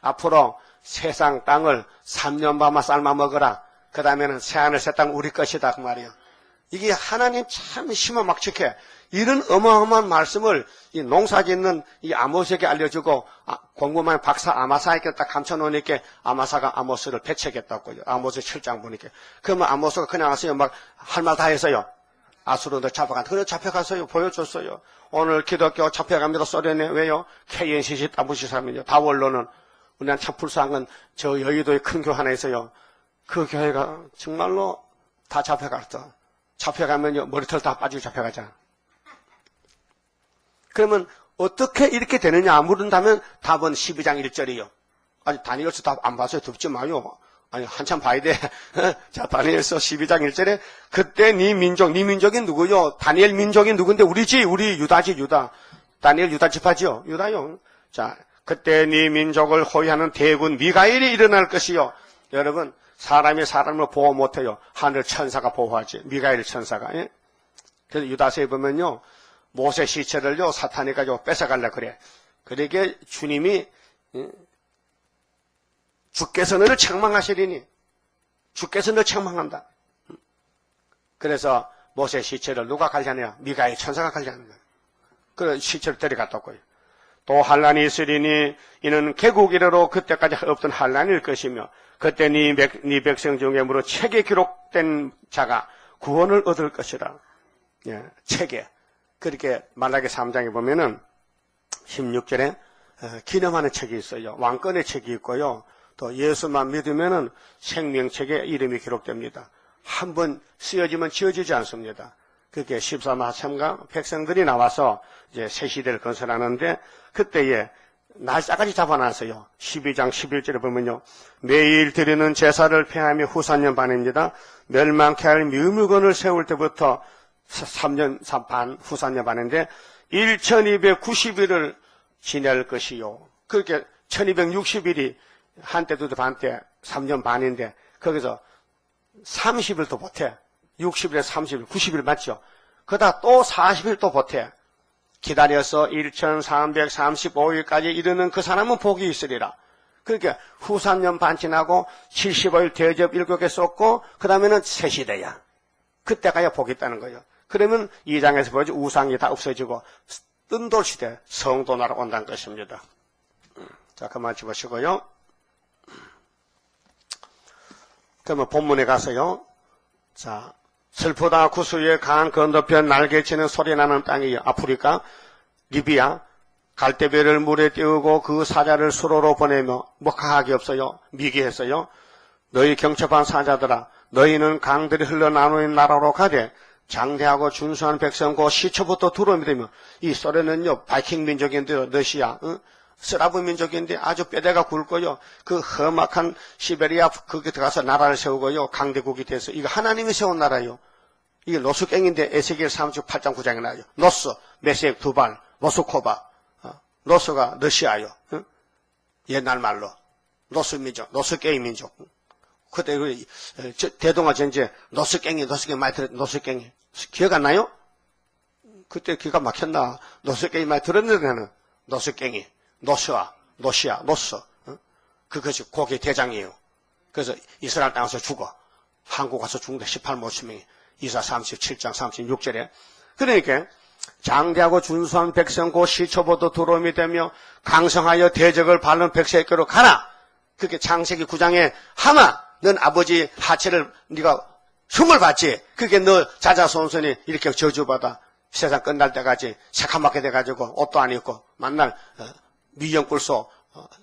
앞으로 세상 땅을 3년 밤만 삶아 먹어라. 그 다음에는 새하늘 새 땅 우리 것이다. 그 말이에요. 이게 하나님 참 심어 막측해. 이런 어마어마한 말씀을 이 농사 짓는 이 아모스에게 알려주고, 공부만 박사 아마사에게 딱 감춰놓으니까 아마사가 아모스를 배척했다고요. 아모스 7장 보니까. 그러면 아모스가 그냥 왔어요. 막 할 말 다 했어요. 아수르도 잡아간다. 그래 잡혀갔어요. 보여줬어요. 오늘 기독교 잡혀갑니다. 소련에. 왜요? KNCC 따부시사면요. 다원로는 우리한테 참 불쌍한 건 저 여의도에 큰 교회 하나 있어요. 그 교회가 정말로 다 잡혀갔어. 잡혀가면요, 머리털 다 빠지고 잡혀가잖아. 그러면 어떻게 이렇게 되느냐 물은다면 답은 12장 1절이요. 아니, 다니엘서 답 안 봤어요. 듣지 마요. 아니, 한참 봐야 돼. 자, 다니엘서 12장 1절에 그때 네 민족이 누구요? 다니엘 민족이 누군데? 우리지, 우리 유다지, 유다. 다니엘 유다 지파지요? 유다요. 자, 그때 네 민족을 호위하는 대군 미가엘이 일어날 것이요. 여러분, 사람이 사람을 보호 못해요. 하늘 천사가 보호하지. 미가엘 천사가. 예? 그래서 유다서에 보면요, 모세 시체를요, 사탄이 가지고 뺏어가려고 그래. 그러니까 주님이, 주께서 너를 책망하시리니, 주께서 너를 책망한다. 그래서 모세 시체를 누가 관리하느냐? 미가엘 천사가 관리하는 거예요. 그래서 시체를 데려갔다 고요. 또 환란이 있으리니 이는 개국 이래로 그때까지 없던 환란일 것이며, 그때 네 백성 중에 무려 책에 기록된 자가 구원을 얻을 것이라. 예, 책에. 그렇게 말라기 3장에 보면은 16절에 기념하는 책이 있어요. 왕권의 책이 있고요. 또 예수만 믿으면은 생명책에 이름이 기록됩니다. 한번 쓰여지면 지워지지 않습니다. 그게 14만 3강 백성들이 나와서 이제 새 시대를 건설하는데, 그때에 날짜까지 잡아놨어요. 12장 11절에 보면요, 매일 드리는 제사를 폐하며 후산년 반입니다. 멸망케 할 미물건을 세울 때부터 3년 반, 후산년 반인데 1290일을 지낼 것이요. 그렇게 1260일이 한때도 반때 3년 반인데 거기서 30일 또 보태. 60일에 30일, 90일 맞죠? 그러다 또 40일 또 보태. 기다려서 1335일까지 이르는 그 사람은 복이 있으리라. 그러니까 후산년 반 지나고 75일 대접 7개 쏟고 그 다음에는 새 시대야. 그때까지 복이 있다는 거예요. 그러면 2장에서 보여줘 우상이 다 없어지고 뜬돌 시대 성도 나라 온다는 것입니다. 자, 그만 집으시고요. 그러면 본문에 가서요. 자, 슬프다 구수의 강한 건너편 날개치는 소리나는 땅이요. 아프리카, 리비아, 갈대배를 물에 띄우고 그 사자를 수로로 보내며 먹하기 없어요. 미개했어요. 너희 경첩한 사자들아, 너희는 강들이 흘러나오는 나라로 가되 장대하고 준수한 백성고 시초부터 두려움이 되며, 이 소련은요 바이킹 민족인데요, 러시아, 스라브 민족인데 아주 뼈대가 굵고요. 그 험악한 시베리아 거기 들어가서 나라를 세우고요. 강대국이 돼서 이거 하나님이 세운 나라요. 이게 노스갱인데 에스겔 38장 9장에 나와요. 노스, 메섹, 두발, 모스코바. 노스가 러시아요. 옛날 말로. 노스 민족, 노스갱 민족. 그때 대동아 전제 노스갱이 많이 들었, 노스갱이. 기억 안 나요? 그때 기가 막혔나? 노스갱이 많이 들었는데는 노스갱이. 노시아, 노스. 그것이 고개 대장이에요. 그래서 이스라엘 땅 가서 죽어. 한국 가서 죽는데 18만 5천 명이. 이사 37장 36절에. 그러니까 장대하고 준수한 백성 곧 시초부터 두로움이 되며 강성하여 대적을 밟는 백성에게로 가라. 그렇게 창세기 9장에 하마 넌 아버지 하체를 네가 흉을 받지. 그게 너 자자손손이 이렇게 저주받아 세상 끝날 때까지 새카맣게 돼가지고 옷도 안 입고 만날 미연꿀소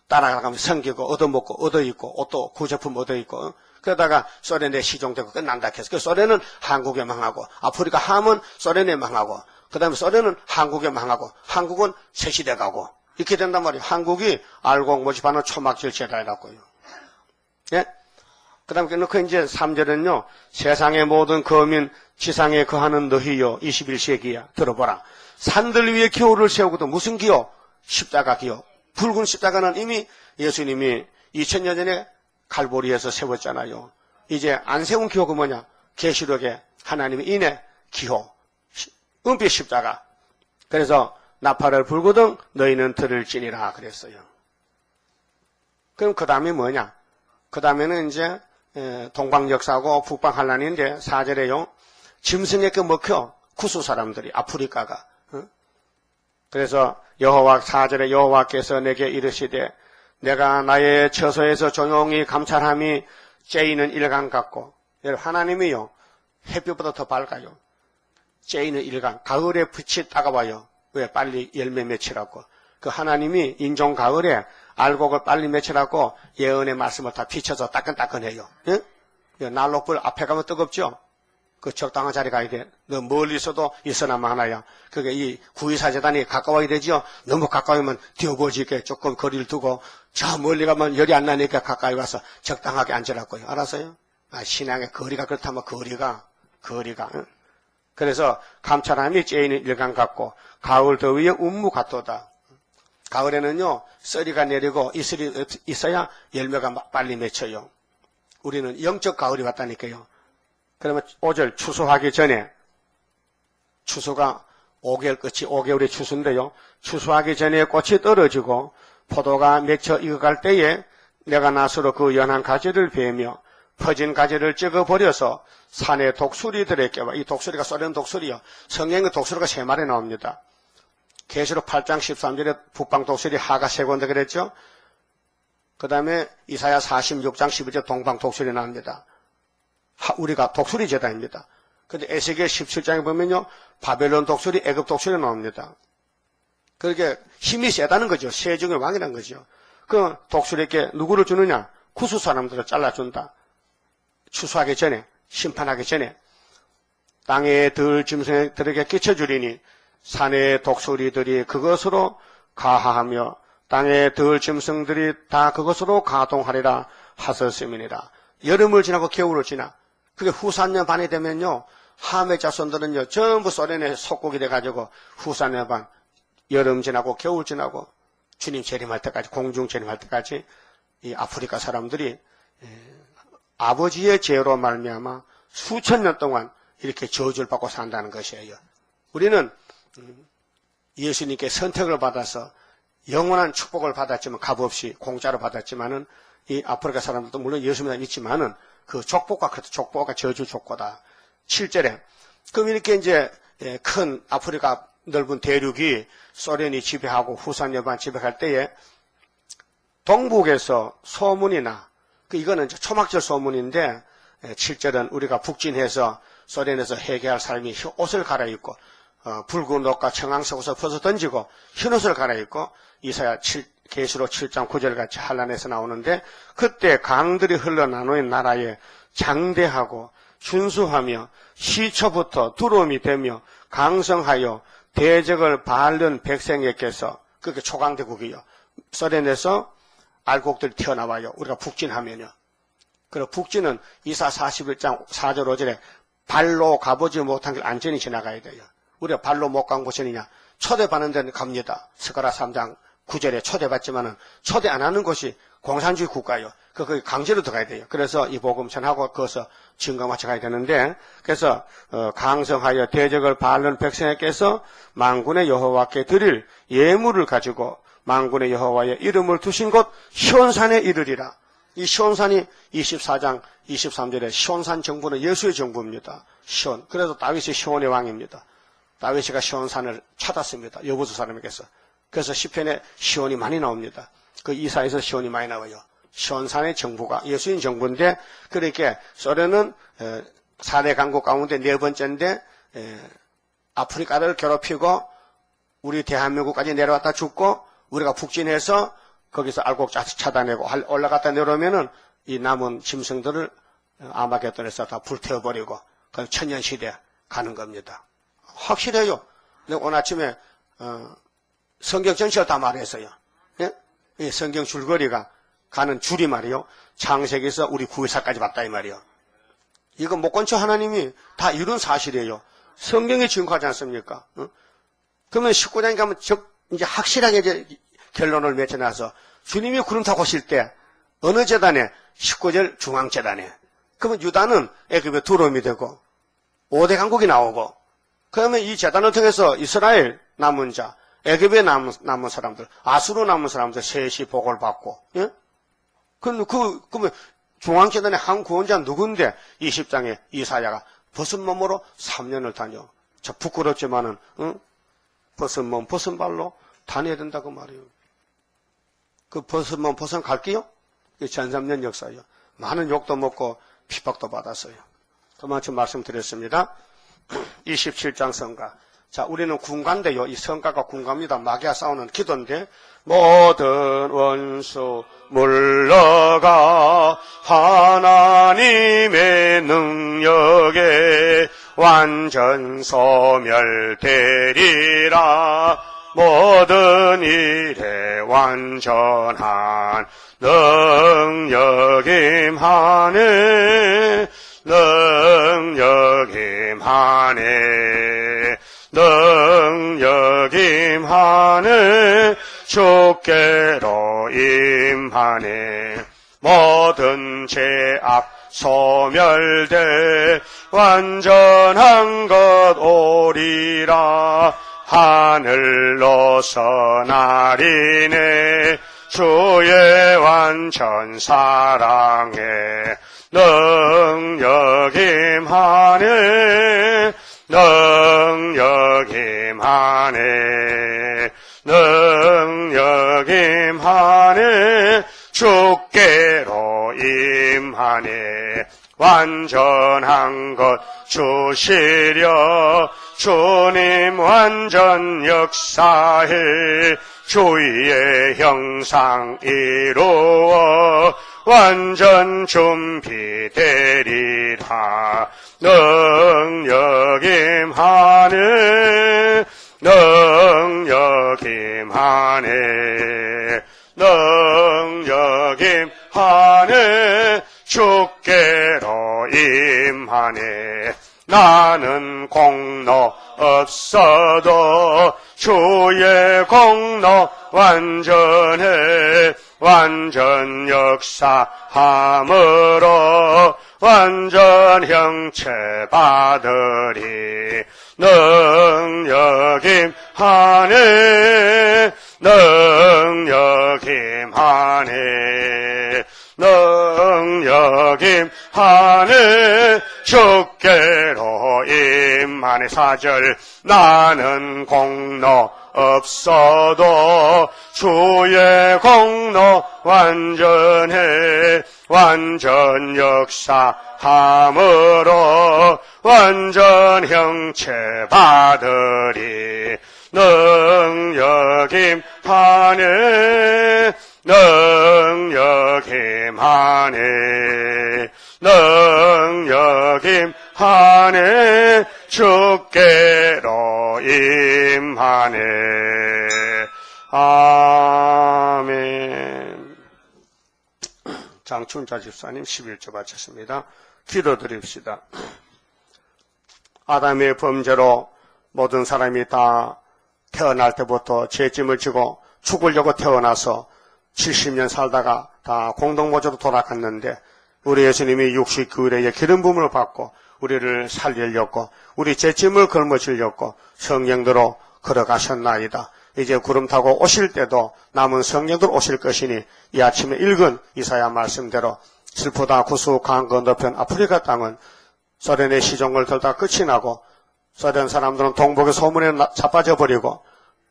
따라가면 섬기고 얻어먹고 얻어입고 옷도 구제품 얻어입고 그러다가 소련에 시종되고 끝난다 해서 그 소련은 한국에 망하고 아프리카 함은 소련에 망하고 그 다음에 소련은 한국에 망하고 한국은 쇠시대 가고 이렇게 된단 말이에요. 한국이 알곡 모집하는 초막질 제도라고요. 예? 그 다음에 놓고 이제 3절은요. 세상의 모든 거민 지상에 거하는 너희요 21세기야 들어보라. 산들 위에 기호를 세우고도 무슨 기호? 십자가 기호. 붉은 십자가는 이미 예수님이 2000년 전에 갈보리에서 세웠잖아요. 이제 안 세운 기호가 뭐냐? 계시록에 하나님의 인의 기호. 은빛 십자가. 그래서 나팔을 불거든 너희는 들을 지니라 그랬어요. 그럼 그 다음에 뭐냐? 그 다음에는 이제 동방 역사고 북방 환란인데 4절에요. 짐승에게 먹혀 구수 사람들이 아프리카가. 그래서 여호와 4절에 여호와께서 내게 이르시되 내가 나의 처소에서 조용히 감찰함이 째이는 일간 같고 여러분 하나님이요 햇빛보다 더 밝아요. 째이는 일간 가을에 빛이 따가워요. 왜? 빨리 열매 맺히라고. 그 하나님이 인종 가을에 알곡을 빨리 맺히라고 예언의 말씀을 다 비춰서 따끈따끈해요. 예? 난로불 앞에 가면 뜨겁죠? 그 적당한 자리 가야 돼. 너 멀리 있어도 있어나마 하나야. 그게 이 구의사재단이 가까워야 되죠? 너무 가까우면 뒤어버지게 조금 거리를 두고 저 멀리 가면 열이 안 나니까 가까이 와서 적당하게 앉으라고요. 알았어요? 신앙의 거리가 그렇다면 거리가. 응? 그래서 감찰함이 째이는 일간 같고 가을 더위에 운무 같도다. 가을에는요 썰이가 내리고 이슬이 있어야 열매가 빨리 맺혀요. 우리는 영적 가을이 왔다니까요. 그러면 5절 추수하기 전에 추수가 5개월 끝이 5개월의 추수인데요. 추수하기 전에 꽃이 떨어지고 포도가 맺혀 익어갈 때에 내가 나서로 그 연한 가지를 베며 퍼진 가지를 찍어버려서 산의 독수리들의 껴와 이 독수리가 소련 독수리요. 성경의 독수리가 3마리 나옵니다. 계시록 8장 13절에 북방 독수리 하가 세곤데 그랬죠. 그 다음에 이사야 46장 12절 동방 독수리 나옵니다. 우리가 독수리 제단입니다. 근데 에스겔 17장에 보면요. 바벨론 독수리, 애굽 독수리 나옵니다. 그렇게 힘이 세다는 거죠. 세중의 왕이라는 거죠. 그 독수리에게 누구를 주느냐? 구수 사람들을 잘라준다. 추수하기 전에, 심판하기 전에 땅의 들 짐승들에게 끼쳐주리니 산의 독수리들이 그것으로 가하하며 땅의 들 짐승들이 다 그것으로 가동하리라 하셨음이니라. 여름을 지나고 겨울을 지나 그게 후산년 반이 되면요 함의 자손들은요 전부 소련에 속국이 돼가지고 후산년 반 여름 지나고 겨울 지나고 주님 재림할 때까지 공중 재림할 때까지 이 아프리카 사람들이 아버지의 죄로 말미암아 수천 년 동안 이렇게 저주를 받고 산다는 것이에요. 우리는 예수님께 선택을 받아서 영원한 축복을 받았지만 값없이 공짜로 받았지만은 이 아프리카 사람들도 물론 예수님을 믿지만은 그 족보가 저주 족보다. 7절에 그럼 이렇게 이제 큰 아프리카 넓은 대륙이 소련이 지배하고 후산여반 지배할 때에 동북에서 소문이나 이거는 초막절 소문인데 7절은 우리가 북진해서 소련에서 해결할 삶이 옷을 갈아입고 붉은 옷과 청황색 옷을 벗어 던지고 흰 옷을 갈아입고 이사야 계시록 7장 9절 같이 한란에서 나오는데 그때 강들이 흘러나누는 나라에 장대하고 준수하며 시초부터 두려움이 되며 강성하여 대적을 바른 백성에게서 그게 초강대국이요. 소련에서 알곡들이 튀어나와요. 우리가 북진하면요. 그리고 북진은 이사 41장 4절 5절에 발로 가보지 못한 길 안전히 지나가야 돼요. 우리가 발로 못 간 곳이 어디냐? 초대받는 데는 갑니다. 스가랴 3장 9절에 초대받지만은 초대 안 하는 곳이 공산주의 국가예요. 거기 강제로 들어가야 돼요. 그래서 이 복음 전하고 거기서 증거 맞춰 가야 되는데, 그래서 강성하여 대적을 바른 백성에게서 만군의 여호와께 드릴 예물을 가지고 만군의 여호와의 이름을 두신 곳 시온산에 이르리라. 이 시온산이 24장 23절에 시온산 정부는 예수의 정부입니다. 시온. 그래서 다윗이 시온의 왕입니다. 다윗이가 시온산을 찾았습니다. 여부수 사람에게서. 그래서 시편에 시온이 많이 나옵니다. 그 이사에서 시온이 많이 나와요. 시온산의 정부가 예수인 정부인데, 그렇게 소련은 4대 강국 가운데 네 번째인데 아프리카를 괴롭히고 우리 대한민국까지 내려왔다 죽고, 우리가 북진해서 거기서 알곡 차단하고 올라갔다 내려오면은 이 남은 짐승들을 아마겟돈에서 다 불태워버리고 그 천년시대 가는 겁니다. 확실해요. 내가 오늘 아침에 성경 전체를 다 말했어요. 예? 이 성경 줄거리가 가는 줄이 말이요. 창세기에서 우리 구회사까지 봤다 이 말이요. 이거 목권처 하나님이 다 이룬 사실이에요. 성경에 증거하지 않습니까? 그러면 19장에 가면 이제 확실하게 이제 결론을 맺어놔서 주님이 구름 타고 오실 때 어느 제단에? 19절 중앙제단에. 그러면 유다는 애굽에 두로움이 되고 5대 강국이 나오고, 그러면 이 제단을 통해서 이스라엘 남은 자, 애굽에 남은 사람들, 아수르 남은 사람들 셋이 복을 받고, 예? 그러면 중앙제단의 한 구원자 누군데 20장에 이사야가 벗은 몸으로 3년을 다녀. 저 부끄럽지만은, 벗은 몸, 벗은 발로 다녀야 된다고 말이에요. 그 벗은 몸, 벗은 갈게요? 전삼년 역사예요. 많은 욕도 먹고 핍박도 받았어요. 그만큼 말씀드렸습니다. 27장 성가. 자, 우리는 군가인데요. 이 성가가 군가입니다. 마귀와 싸우는 기도인데, 모든 원수 물러가 하나님의 능력에 완전 소멸되리라. 모든 일에 완전한 능력 임하네. 능력 임하네. 능력 임하네. 주께로 임하네. 모든 죄악 소멸돼 완전한 것 오리라. 하늘로서 나리네. 주의 완전 사랑에 능력 임하네. 능력 임하네. 능력 임하네. 주께로 임하네. 완전한 것 주시려 주님 완전 역사해 주의 형상 이루어 완전 준비되리라. 능력 임하네. 능력 임하네. 능력 임하네. 주께로 임하네. 나는 공로 없어도 주의 공로 완전해. 완전 역사함으로 완전 형체 받으리. 능력 임하네. 능력 임하네. 능력 임하네. 주께로 임하네. 4절. 나는 공로 없어도 주의 공로 완전해. 완전 역사함으로 완전 형체 받으리. 능력 임하네. 능력 임하네. 능력 임하네. 주께로 임하네. 아멘. 장춘자 집사님 11조 바쳤습니다. 기도드립시다. 아담의 범죄로 모든 사람이 다 태어날 때부터 죄짐을 지고 죽으려고 태어나서 70년 살다가 다 공동모조로 돌아갔는데 우리 예수님이 69일에 기름 부음을 받고 우리를 살리려고 우리 죄짐을 걸머지려고 성령대로 걸어가셨나이다. 이제 구름 타고 오실 때도 남은 성령들 오실 것이니 이 아침에 읽은 이사야 말씀대로 슬프다 구수한 건너편 아프리카 땅은 소련의 시종을 들다 끝이 나고 소련 사람들은 동북의 소문에 자빠져 버리고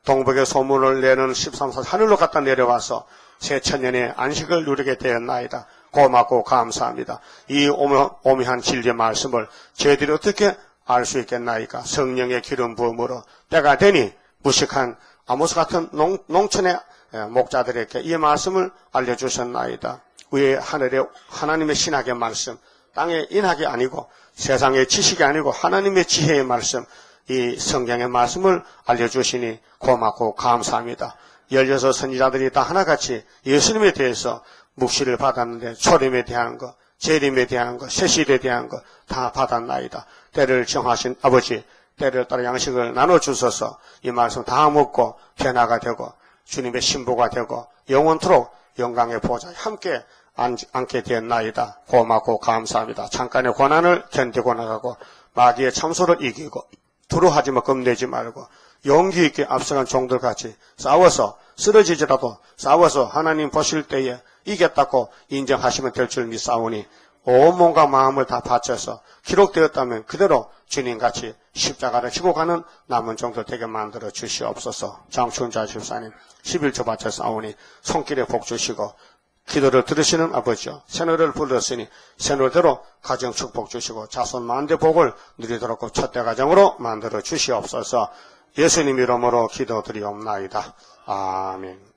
동북의 소문을 내는 13사 하늘로 갖다 내려와서 새 천년의 안식을 누리게 되었나이다. 고맙고 감사합니다. 이 오묘한 진리의 말씀을 저희들이 어떻게 알 수 있겠나이까? 성령의 기름 부음으로 때가 되니 무식한 아모스 같은 농촌의 목자들에게 이 말씀을 알려주셨나이다. 위에 하늘에 하나님의 신학의 말씀, 땅의 인학이 아니고 세상의 지식이 아니고 하나님의 지혜의 말씀, 이 성경의 말씀을 알려주시니 고맙고 감사합니다. 16 선지자들이 다 하나같이 예수님에 대해서 묵시를 받았는데 초림에 대한 것, 재림에 대한 것, 새시대에 대한 것 다 받았나이다. 때를 정하신 아버지, 때를 따라 양식을 나눠주셔서 이 말씀 다 먹고 변화가 되고 주님의 신부가 되고 영원토록 영광의 보좌에 함께 앉게 되었나이다. 고맙고 감사합니다. 잠깐의 고난을 견디고 나가고 마귀의 참소를 이기고 두려워하지 마, 겁내지 말고 용기 있게 앞서간 종들같이 싸워서 쓰러지더라도 싸워서 하나님 보실 때에 이겼다고 인정하시면 될 줄 믿사오니 온몸과 마음을 다 바쳐서 기록되었다면 그대로 주님같이 십자가를 지고 가는 남은 종들 되게 만들어 주시옵소서. 장춘자 집사님 11조 바쳐사오니 손길에 복 주시고 기도를 들으시는 아버지요, 새노를 불렀으니 새노대로 가정 축복 주시고 자손 만대 복을 누리도록 첫대 가정으로 만들어 주시옵소서. 예수님 이름으로 기도드리옵나이다. 아멘.